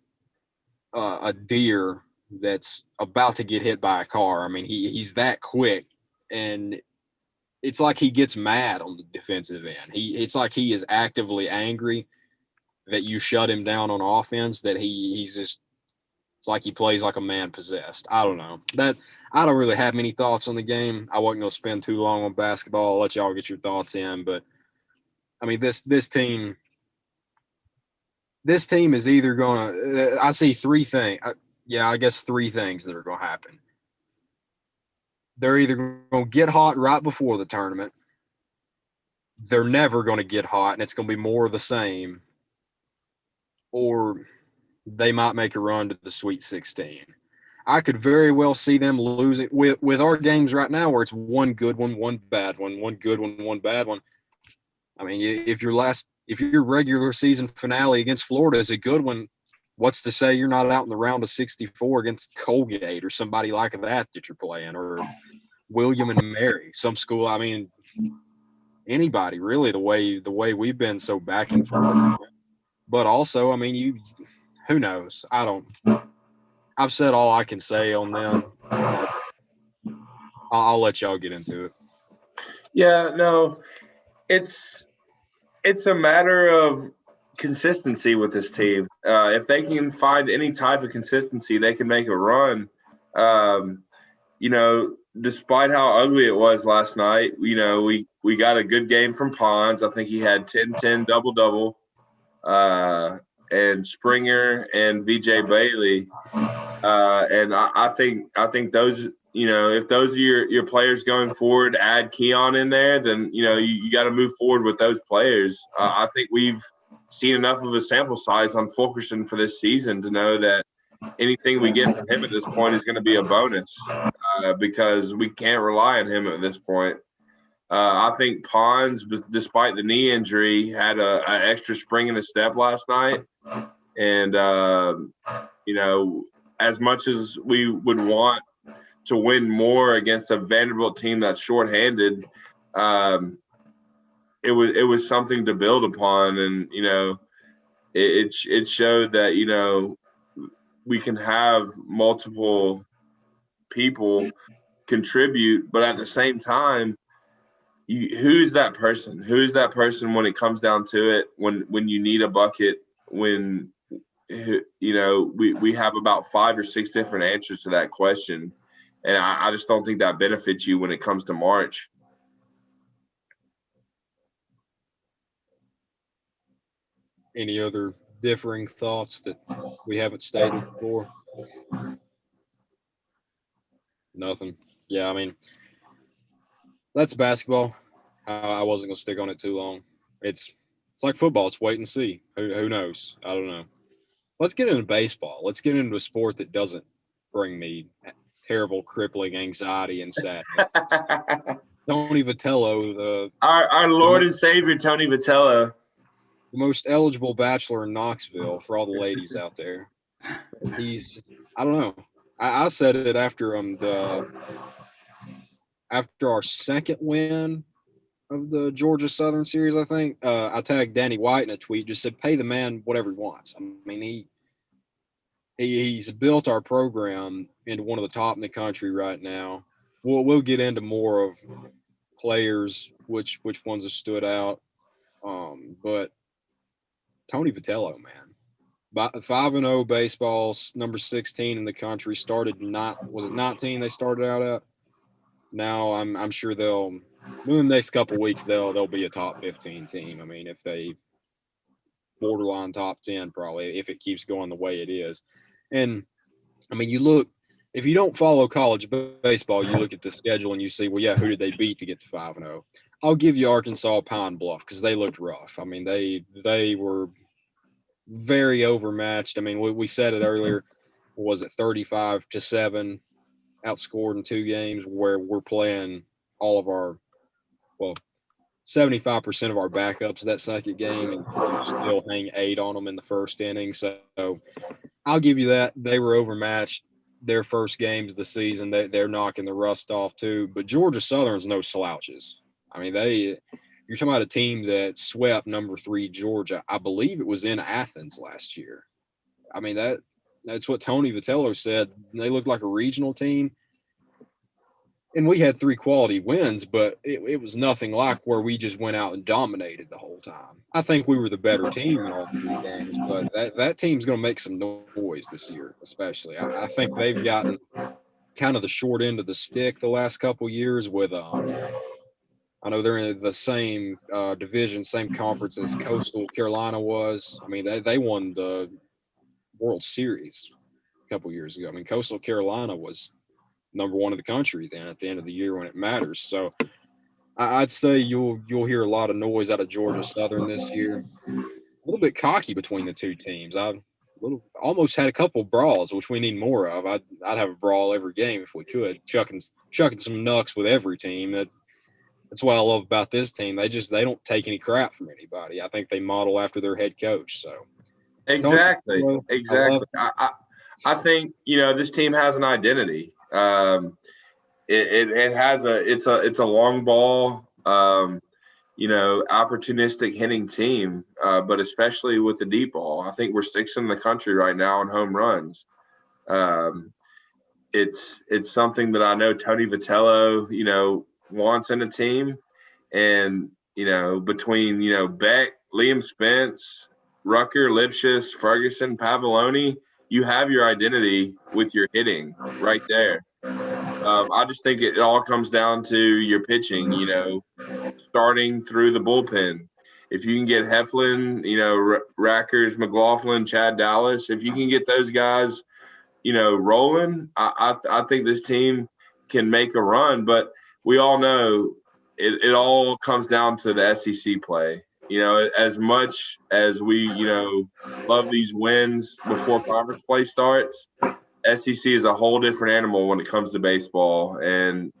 a deer that's about to get hit by a car. I mean, he's that quick, and it's like he gets mad on the defensive end. It's like he is actively angry that you shut him down on offense, that it's It's like he plays like a man possessed. I don't know. I don't really have many thoughts on the game. I wasn't going to spend too long on basketball. I'll let y'all get your thoughts in. But, I mean, this team is either going to – I see three things. I guess three things that are going to happen. They're either going to get hot right before the tournament. They're never going to get hot, and it's going to be more of the same. Or they might make a run to the Sweet 16. I could very well see them losing with our games right now where it's one good one, one bad one, one good one, one bad one. I mean, if your regular season finale against Florida is a good one, what's to say you're not out in the round of 64 against Colgate or somebody like that you're playing, or William and Mary, some school. I mean, anybody really, the way we've been so back and forth. But also, I mean, who knows? I've said all I can say on them. I'll let y'all get into it. Yeah, no, it's a matter of consistency with this team. If they can find any type of consistency, they can make a run. Despite how ugly it was last night, we got a good game from Pons. I think he had 10-10 double-double. And Springer and VJ Bailey. And I think those, if those are your players going forward, add Keon in there, then, you got to move forward with those players. I think we've seen enough of a sample size on Fulkerson for this season to know that anything we get from him at this point is going to be a bonus because we can't rely on him at this point. I think Pons, despite the knee injury, had an extra spring in his step last night. And, as much as we would want to win more against a Vanderbilt team that's shorthanded, it was something to build upon. And, it showed that, we can have multiple people contribute, but at the same time, who's that person? Who's that person when it comes down to it? When you need a bucket? When we have about 5 or 6 different answers to that question, and I just don't think that benefits you when it comes to March. Any other differing thoughts that we haven't stated before? Nothing. Yeah, I mean, that's basketball. I wasn't going to stick on it too long. It's like football. It's wait and see. Who knows? I don't know. Let's get into baseball. Let's get into a sport that doesn't bring me terrible, crippling anxiety and sadness. Tony Vitello, our Lord and Savior, Tony Vitello. The most eligible bachelor in Knoxville for all the ladies out there. I don't know. I said it after our second win of the Georgia Southern Series, I think. I tagged Danny White in a tweet, just said, pay the man whatever he wants. I mean, he's built our program into one of the top in the country right now. We'll get into more of players, which ones have stood out. But Tony Vitello, man. 5-0 baseball, number 16 in the country. Was it 19 they started out at? Now I'm sure in the next couple of weeks they'll be a top 15 team. I mean, if they borderline top 10 probably, if it keeps going the way it is. And I mean, if you don't follow college baseball, you look at the schedule and you see, well, yeah, who did they beat to get to 5-0? I'll give you Arkansas Pine Bluff because they looked rough. I mean, they were very overmatched. I mean, we said it earlier. Was it 35-7 outscored in 2 games where we're playing all of our, 75% of our backups that second game and still hang 8 on them in the first inning. So I'll give you that. They were overmatched their first games of the season. They're knocking the rust off too. But Georgia Southern's no slouches. I mean, you're talking about a team that swept number 3 Georgia. I believe it was in Athens last year. I mean, that's what Tony Vitello said. They looked like a regional team. and we had 3 quality wins, but it was nothing like where we just went out and dominated the whole time. I think we were the better team in all 3 games, but that team's going to make some noise this year, especially. I think they've gotten kind of the short end of the stick the last couple years with I know they're in the same division, same conference as Coastal Carolina was. I mean, they won the World Series a couple years ago. I mean, Coastal Carolina was number 1 in the country then at the end of the year when it matters. So I'd say you'll hear a lot of noise out of Georgia Southern this year. A little bit cocky between the 2 teams. Almost had a couple brawls, which we need more of. I'd have a brawl every game if we could, chucking some knucks with every team. That's what I love about this team. They don't take any crap from anybody. I think they model after their head coach. So exactly. I think this team has an identity. It has it's a long ball, opportunistic hitting team, but especially with the deep ball. I think we're 6th in the country right now in home runs. It's something that I know Tony Vitello, wants in a team, and between Beck, Liam Spence, Rucker, Lipschitz, Ferguson, Pavoloni, you have your identity with your hitting right there. I just think it all comes down to your pitching, starting through the bullpen. If you can get Heflin, Rackers, McLaughlin, Chad Dallas, if you can get those guys, rolling, I think this team can make a run. But we all know it all comes down to the SEC play. As much as we, love these wins before conference play starts, SEC is a whole different animal when it comes to baseball. And,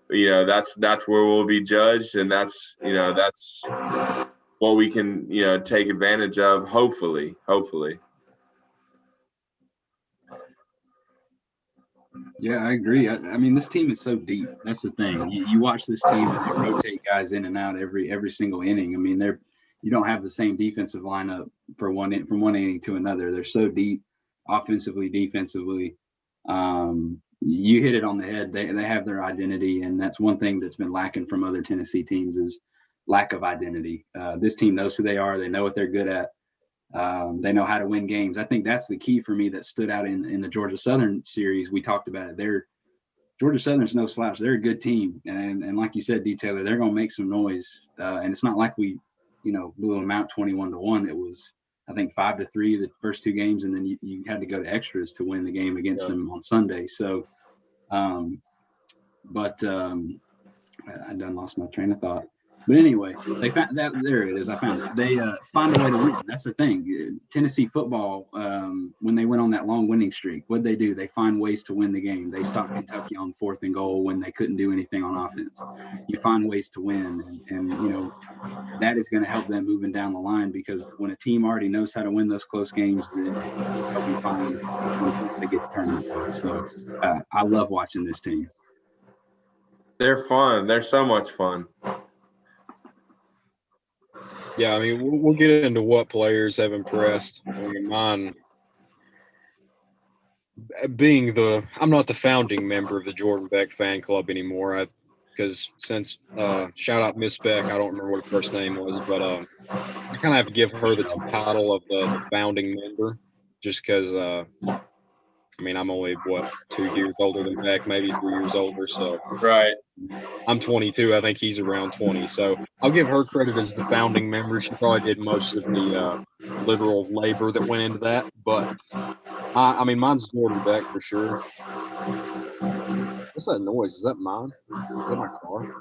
that's where we'll be judged. And that's what we can, take advantage of. Hopefully. Yeah, I agree. I mean, this team is so deep. That's the thing. You watch this team and they rotate guys in and out every single inning. I mean, you don't have the same defensive lineup from one inning to another. They're so deep, offensively, defensively. You hit it on the head. They have their identity, and that's one thing that's been lacking from other Tennessee teams is lack of identity. This team knows who they are. They know what they're good at. They know how to win games. I think that's the key for me that stood out in the Georgia Southern series. We talked about it. Georgia Southern's no slouch. They're a good team. And like you said, D. Taylor, they're going to make some noise. And it's not like we, blew them out 21-1. It was, I think, 5-3 the first 2 games. And then you had to go to extras to win the game against them on Sunday. So, I done lost my train of thought. But anyway, they found that. There it is. I found it. They find a way to win. That's the thing. Tennessee football, when they went on that long winning streak, what'd they do? They find ways to win the game. They stopped Kentucky on 4th and goal when they couldn't do anything on offense. You find ways to win, and that is going to help them moving down the line, because when a team already knows how to win those close games, then they'll be fine once they get to tournament. So I love watching this team. They're fun. They're so much fun. Yeah, I mean, we'll get into what players have impressed. I mean, mine being I'm not the founding member of the Jordan Beck fan club anymore. Because since shout out Miss Beck, I don't remember what her first name was, but I kind of have to give her the title of the founding member, just because. I mean, I'm only 2 years older than Beck, maybe 3 years older. So right. I'm 22. I think he's around 20. So I'll give her credit as the founding member. She probably did most of the literal labor that went into that. But I mean, mine's Jordan Beck for sure. What's that noise? Is that mine? Is that my car?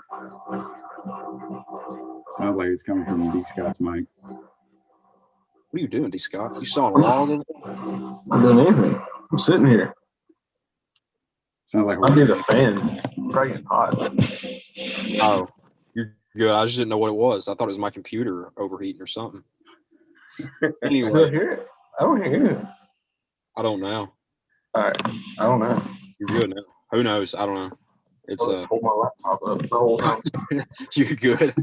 Sounds like it's coming from D. Scott's mic. What are you doing, D. Scott? You saw a log over there? I'm doing anything. I'm sitting here. Sounds like I need a fan. I'm probably getting hot. Oh, you're good. I just didn't know what it was. I thought it was my computer overheating or something. Anyway, Still hear it? I don't hear it. I don't know. All right. I don't know. You're good now. Who knows? I don't know. It's I'll just hold my laptop up the whole time. You're good.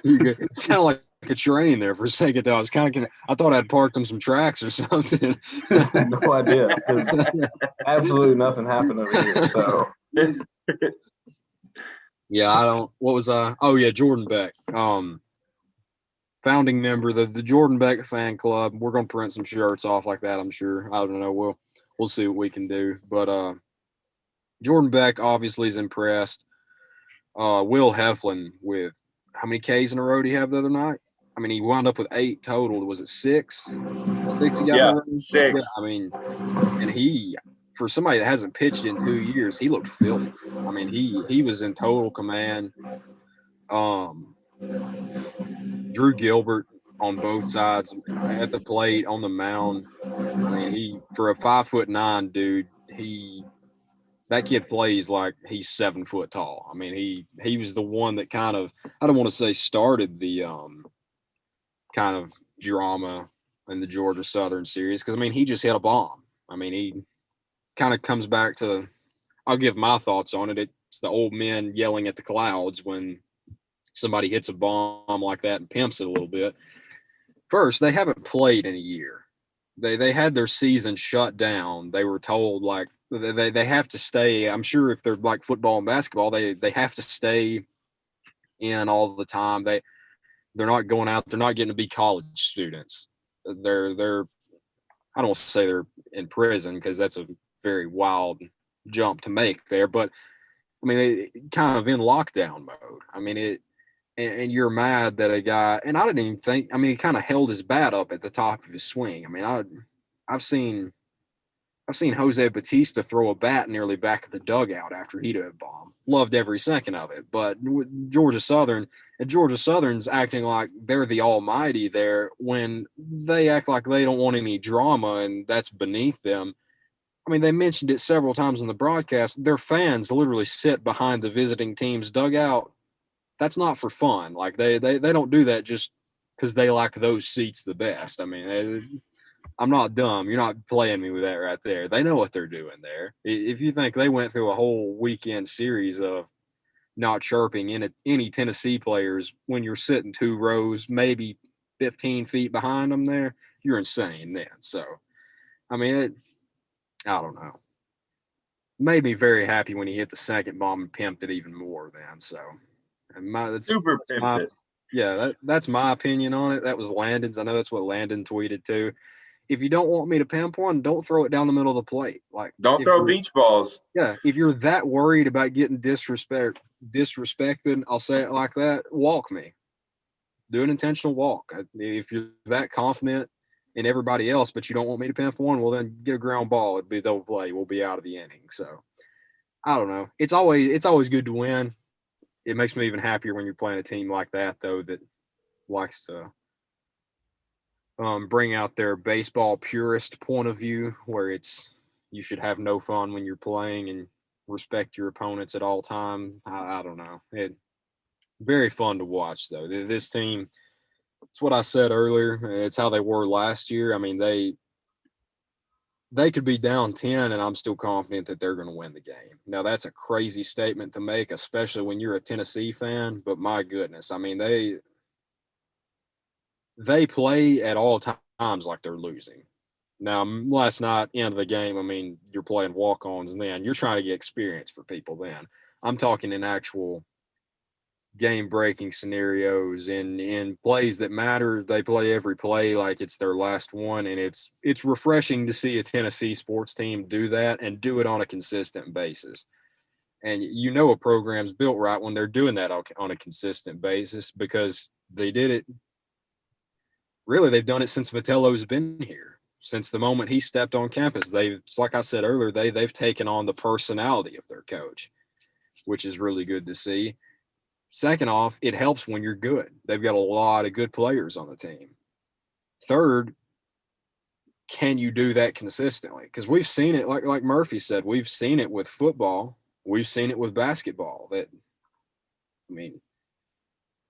You're good. It sounded like a train there for a second. Though I thought I'd parked on some tracks or something. No idea. Absolutely nothing happened over here. So Yeah, I don't. What was I? Oh yeah, Jordan Beck. Founding member, the Jordan Beck fan club. We're gonna print some shirts off like that. I'm sure. I don't know. We'll see what we can do. But Jordan Beck obviously is impressed. Will Heflin with how many Ks in a row did he have the other night? I mean, he wound up with 8 total. Was it 6? 6 he got in a Yeah, row? 6. Yeah, I mean, and he, for somebody that hasn't pitched in 2 years, he looked filthy. I mean, he was in total command. Drew Gilbert on both sides at the plate, on the mound. I mean, he for a 5'9" dude, that kid plays like he's 7 foot tall. I mean, he was the one that kind of, I don't want to say started the kind of drama in the Georgia Southern series, because I mean he just hit a bomb. I mean, he kind of comes back to, I'll give my thoughts on it. It's the old men yelling at the clouds when somebody hits a bomb like that and pimps it a little bit. First, they haven't played in a year. They had their season shut down. They were told like they have to stay. I'm sure if they're like football and basketball, they have to stay in all the time. They're not going out. They're not getting to be college students. They're I don't want to say they're in prison because that's a very wild jump to make there. But I mean, kind of in lockdown mode. I mean, and you're mad that a guy, and I didn't even think, I mean, he kind of held his bat up at the top of his swing. I mean, I've seen Jose Batista throw a bat nearly back of the dugout after he'd have bombed. Loved every second of it. But Georgia Southern's acting like they're the almighty there when they act like they don't want any drama and that's beneath them. I mean, they mentioned it several times in the broadcast. Their fans literally sit behind the visiting team's dugout. That's not for fun. Like they don't do that just because they like those seats the best. I mean, I'm not dumb. You're not playing me with that right there. They know what they're doing there. If you think they went through a whole weekend series of not chirping any Tennessee players when you're sitting 2 rows, maybe 15 feet behind them there, you're insane then. So, I mean, I don't know. Made me very happy when he hit the second bomb and pimped it even more then. So, Super pimped it. Yeah, that's my opinion on it. That was Landon's. I know that's what Landon tweeted too. If you don't want me to pimp one, don't throw it down the middle of the plate. Like, don't throw beach balls. Yeah, if you're that worried about getting disrespected, I'll say it like that. Walk me. Do an intentional walk. If you're that confident in everybody else, but you don't want me to pimp one, well then get a ground ball. It'd be double play. We'll be out of the inning. So I don't know. It's always good to win. It makes me even happier when you're playing a team like that, though, that likes to bring out their baseball purist point of view, where it's you should have no fun when you're playing and respect your opponents at all time. I don't know. Very fun to watch, though. This team, it's what I said earlier. It's how they were last year. I mean, they could be down 10 and I'm still confident that they're going to win the game. Now, that's a crazy statement to make, especially when you're a Tennessee fan, but my goodness, I mean, they play at all times like they're losing. Now, last night, end of the game, I mean, you're playing walk-ons then. You're trying to get experience for people then. I'm talking in actual game-breaking scenarios in plays that matter. They play every play like it's their last one, and it's refreshing to see a Tennessee sports team do that and do it on a consistent basis. And you know a program's built right when they're doing that on a consistent basis, because they did it. Really, they've done it since Vitello's been here. Since the moment he stepped on campus, it's like I said earlier, they've taken on the personality of their coach, which is really good to see. Second off, it helps when you're good. They've got a lot of good players on the team. Third, can you do that consistently? Because we've seen it, like Murphy said, we've seen it with football. We've seen it with basketball.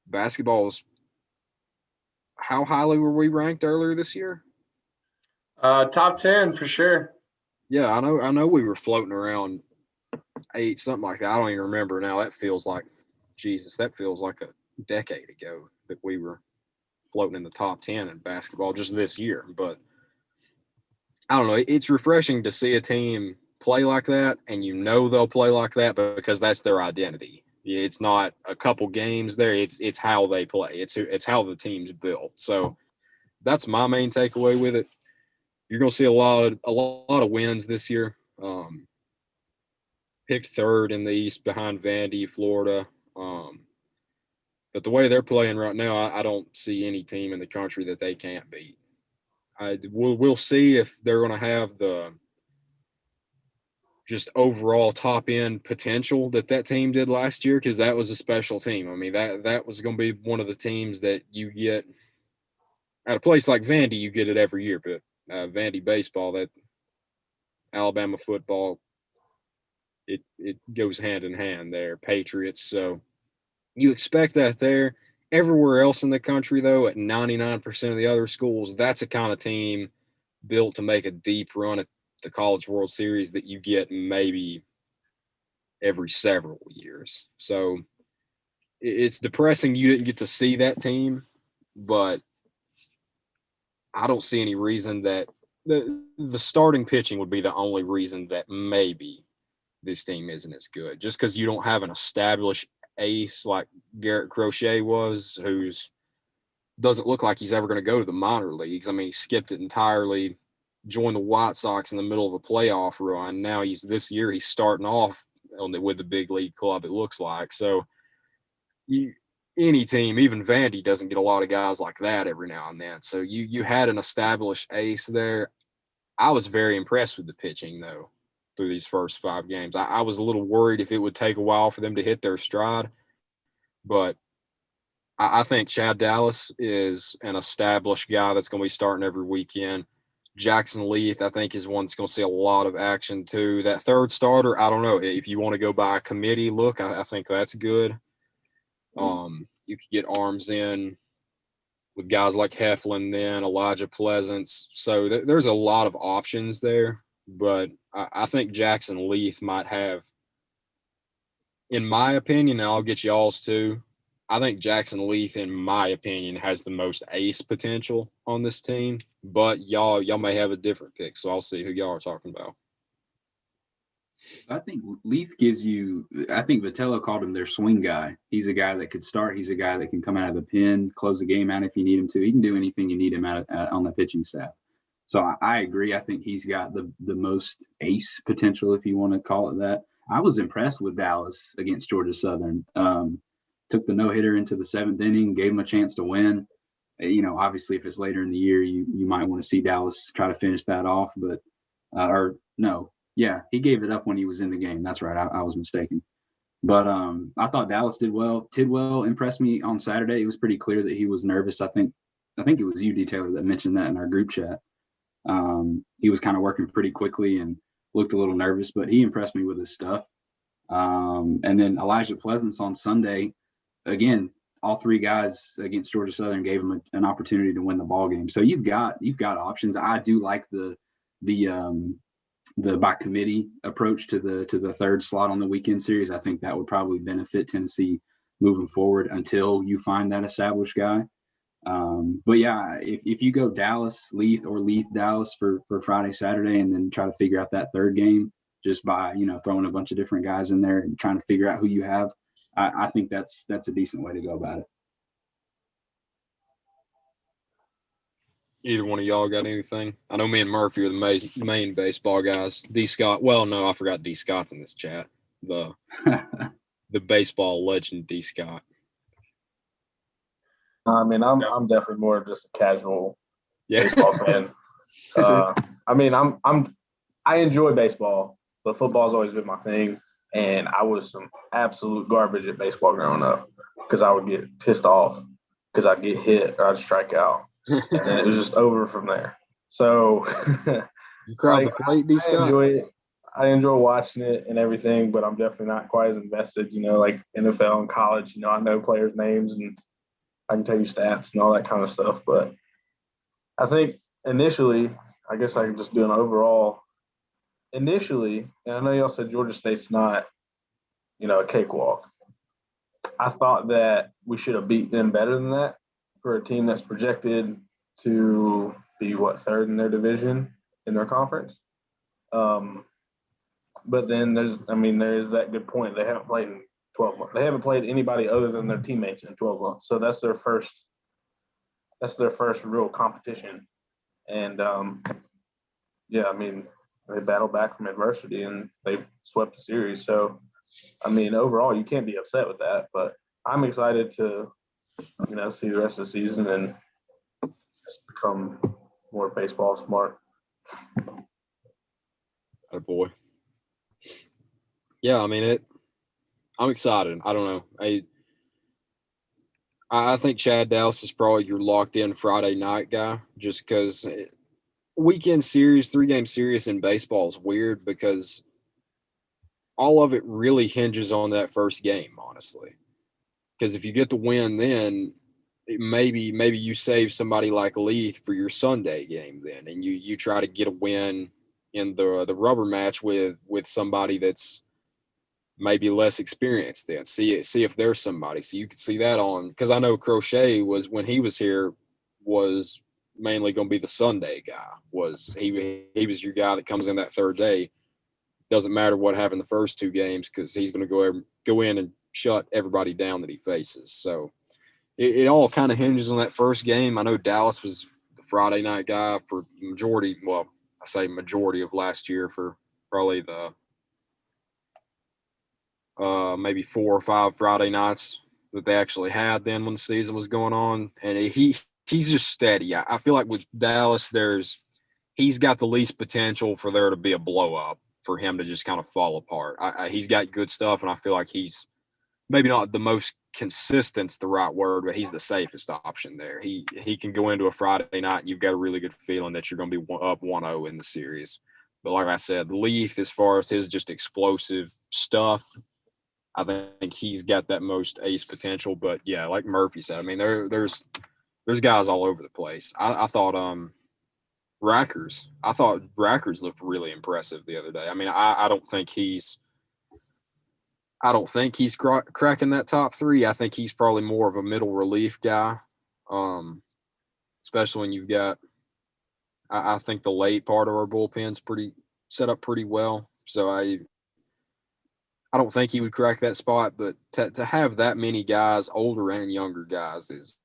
Basketball is, how highly were we ranked earlier this year? Top 10 for sure. Yeah, I know we were floating around 8, something like that. I don't even remember now. That feels like a decade ago that we were floating in the top 10 in basketball just this year. But I don't know. It's refreshing to see a team play like that, and they'll play like that because that's their identity. It's not a couple games there. It's how they play. It's how the team's built. So that's my main takeaway with it. You're going to see a lot of wins this year. Picked third in the East behind Vandy, Florida. But the way they're playing right now, I don't see any team in the country that they can't beat. We'll see if they're going to have the just overall top end potential that team did last year, because that was a special team. I mean, that was going to be one of the teams that you get at a place like Vandy. You get it every year, but Vandy baseball, that Alabama football, it goes hand in hand there. Patriots, so you expect that there. Everywhere else in the country, though, at 99% of the other schools, that's a kind of team built to make a deep run at the College World Series that you get maybe every several years. So it's depressing you didn't get to see that team, but I don't see any reason that the starting pitching would be the only reason that maybe this team isn't as good. Just because you don't have an established ace like Garrett Crochet was, who's doesn't look like he's ever going to go to the minor leagues. I mean, he skipped it entirely, joined the White Sox in the middle of a playoff run. Now this year he's starting off with the big league club, it looks like. So any team, even Vandy, doesn't get a lot of guys like that every now and then. So you had an established ace there. I was very impressed with the pitching, though, through these first 5 games. I was a little worried if it would take a while for them to hit their stride, but I think Chad Dallas is an established guy that's going to be starting every weekend. Jackson Leith, I think, is one that's going to see a lot of action too. That third starter, I don't know. If you want to go by a committee look, I think that's good. You could get arms in with guys like Heflin, then Elijah Pleasance. So there's a lot of options there. But I think Jackson Leith might have, in my opinion, and I'll get y'all's too, I think Jackson Leith, in my opinion, has the most ace potential on this team. But y'all may have a different pick, so I'll see who y'all are talking about. I think Leith gives you – I think Vitello called him their swing guy. He's a guy that could start. He's a guy that can come out of the pen, close the game out if you need him to. He can do anything you need him on the pitching staff. So I agree. I think he's got the most ace potential, if you want to call it that. I was impressed with Dallas against Georgia Southern. Took the no-hitter into the 7th inning, gave him a chance to win. You know, obviously, if it's later in the year, you might want to see Dallas try to finish that off. But he gave it up when he was in the game. That's right. I was mistaken. But I thought Dallas did well. Tidwell impressed me on Saturday. It was pretty clear that he was nervous. I think it was you, D. Taylor, that mentioned that in our group chat. He was kind of working pretty quickly and looked a little nervous, but he impressed me with his stuff. And then Elijah Pleasance on Sunday, again, all 3 guys against Georgia Southern gave him an opportunity to win the ball game. So you've got options. I do like the by committee approach to the 3rd slot on the weekend series. I think that would probably benefit Tennessee moving forward until you find that established guy. But yeah, if you go Dallas Leith or Leith Dallas for Friday, Saturday, and then try to figure out that 3rd game just by, throwing a bunch of different guys in there and trying to figure out who you have, I think that's a decent way to go about it. Either one of y'all got anything? I know me and Murphy are the main baseball guys. D. Scott. Well, no, I forgot D. Scott's in this chat. The baseball legend D. Scott. I mean, I'm definitely more of just a casual baseball fan. I enjoy baseball, but football's always been my thing. And I was some absolute garbage at baseball growing up because I would get pissed off because I'd get hit or I'd strike out. And then it was just over from there. So you crowd the plate, D. Scott? I enjoy it. I enjoy watching it and everything, but I'm definitely not quite as invested, like NFL and college. I know players' names and I can tell you stats and all that kind of stuff. But I think initially, I guess I can just do an overall. Initially, and I know y'all said Georgia State's not, a cakewalk. I thought that we should have beat them better than that for a team that's projected to be, 3rd in their division, in their conference. But then there is that good point. They haven't played in 12 months. They haven't played anybody other than their teammates in 12 months. So that's their first real competition. And they battled back from adversity and they swept the series. So, overall, you can't be upset with that. But I'm excited to, see the rest of the season and just become more baseball smart. Oh boy. Yeah, I'm excited. I don't know. I think Chad Dallas is probably your locked in Friday night guy, just because weekend series, 3-game series in baseball is weird because all of it really hinges on that first game, honestly. Because if you get the win, then maybe you save somebody like Leith for your Sunday game then, and you try to get a win in the rubber match with somebody that's maybe less experienced then. See if there's somebody. So you could see that on, because I know Crochet was, when he was here, was mainly going to be the Sunday guy. He was your guy that comes in that third day. Doesn't matter what happened the first 2 games because he's going to go in and shut everybody down that he faces. So it all kind of hinges on that first game. I know Dallas was the Friday night guy for majority of last year, for probably the maybe 4 or 5 Friday nights that they actually had then when the season was going on. And he's just steady. I feel like with Dallas, he's got the least potential for there to be a blow up, for him to just kind of fall apart. He's got good stuff, and I feel like he's maybe not the most consistent's the right word, but he's the safest option there. He can go into a Friday night and you've got a really good feeling that you're going to be up 1-0 in the series. But like I said, Leith, as far as his just explosive stuff, I think he's got that most ace potential. But yeah, like Murphy said, there's guys all over the place. I thought Rackers looked really impressive the other day. I don't think he's cracking that top 3. I think he's probably more of a middle relief guy, especially when you've got. I think the late part of our bullpen's set up pretty well. So I don't think he would crack that spot, but to have that many guys, older and younger guys, is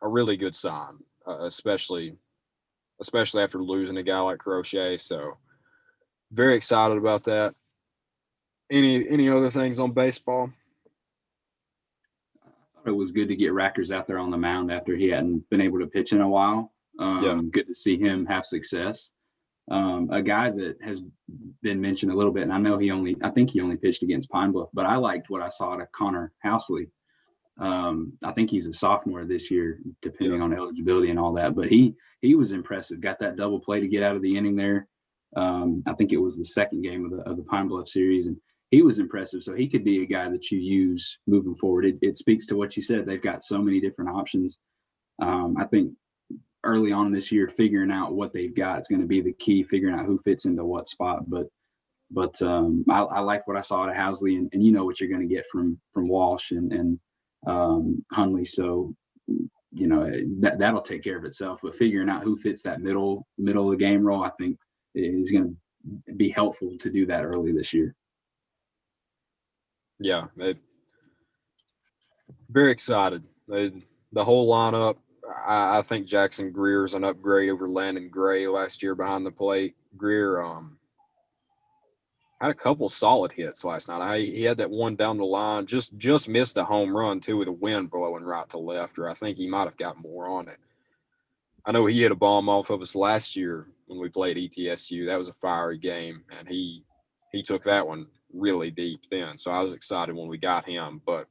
a really good sign, especially after losing a guy like Crochet. So very excited about that. Any other things on baseball? I thought it was good to get Rackers out there on the mound after he hadn't been able to pitch in a while. Good to see him have success. A guy that has been mentioned a little bit, and I think he only pitched against Pine Bluff, but I liked what I saw to Connor Housley. I think he's a sophomore this year, depending on eligibility and all that, but he was impressive. Got that double play to get out of the inning there. I think it was the second game of the Pine Bluff series, and he was impressive. So he could be a guy that you use moving forward. It speaks to what you said. They've got so many different options. I think early on this year, figuring out what they've got is going to be the key, figuring out who fits into what spot. But I like what I saw at Housley, and you know what you're going to get from Walsh and Hundley. So, that'll take care of itself. But figuring out who fits that middle of the game role, I think, is going to be helpful to do that early this year. Yeah, very excited. The whole lineup. I think Jackson Greer's an upgrade over Landon Gray last year behind the plate. Greer had a couple solid hits last night. He had that one down the line, just missed a home run too, with the wind blowing right to left, or I think he might have got more on it. I know he hit a bomb off of us last year when we played ETSU. That was a fiery game, and he took that one really deep then. So I was excited when we got him. But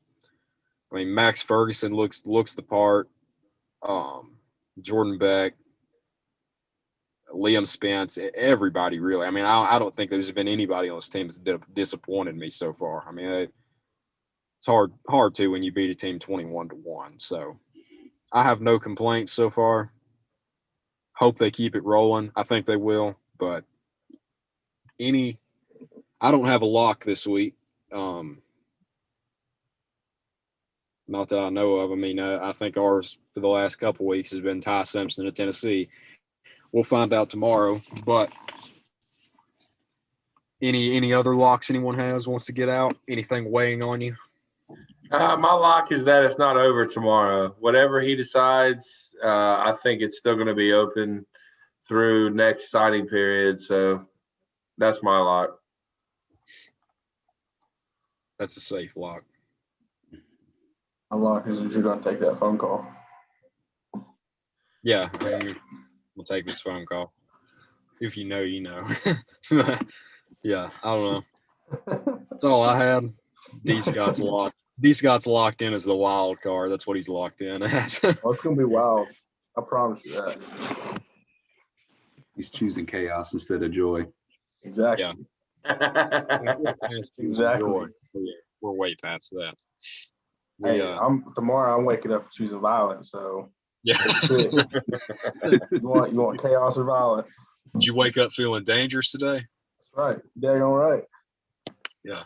Max Ferguson looks the part. Jordan Beck, Liam Spence, everybody really. I don't think there's been anybody on this team that's disappointed me so far. It's hard to when you beat a team 21-1. So I have no complaints so far. Hope they keep it rolling. I think they will, but I don't have a lock this week. Not that I know of. I think ours for the last couple weeks has been Ty Simpson of Tennessee. We'll find out tomorrow. But Any other locks anyone wants to get out? Anything weighing on you? My lock is that it's not over tomorrow. Whatever he decides, I think it's still going to be open through next signing period. So that's my lock. That's a safe lock. My lock is that you're going to take that phone call. Yeah, I mean, we'll take this phone call. If you know, you know. Yeah, I don't know. That's all I had. D Scott's locked. D Scott's locked in as the wild card. That's what he's locked in as. Well, it's going to be wild. I promise you that. He's choosing chaos instead of joy. Exactly. Yeah. Exactly. We're way past that. Hey, tomorrow I'm waking up choosing violence. So Yeah. you want chaos or violence? Did you wake up feeling dangerous today? That's right. Dang all right. Yeah.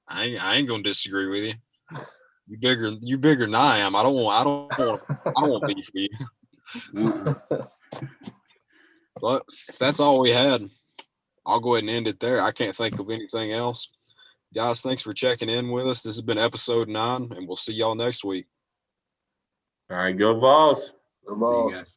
I ain't gonna disagree with you. You bigger than I am. I don't want beef with you. But if that's all we had, I'll go ahead and end it there. I can't think of anything else. Guys, thanks for checking in with us. This has been episode 9, and we'll see y'all next week. All right, go Vols. Come See on. you guys.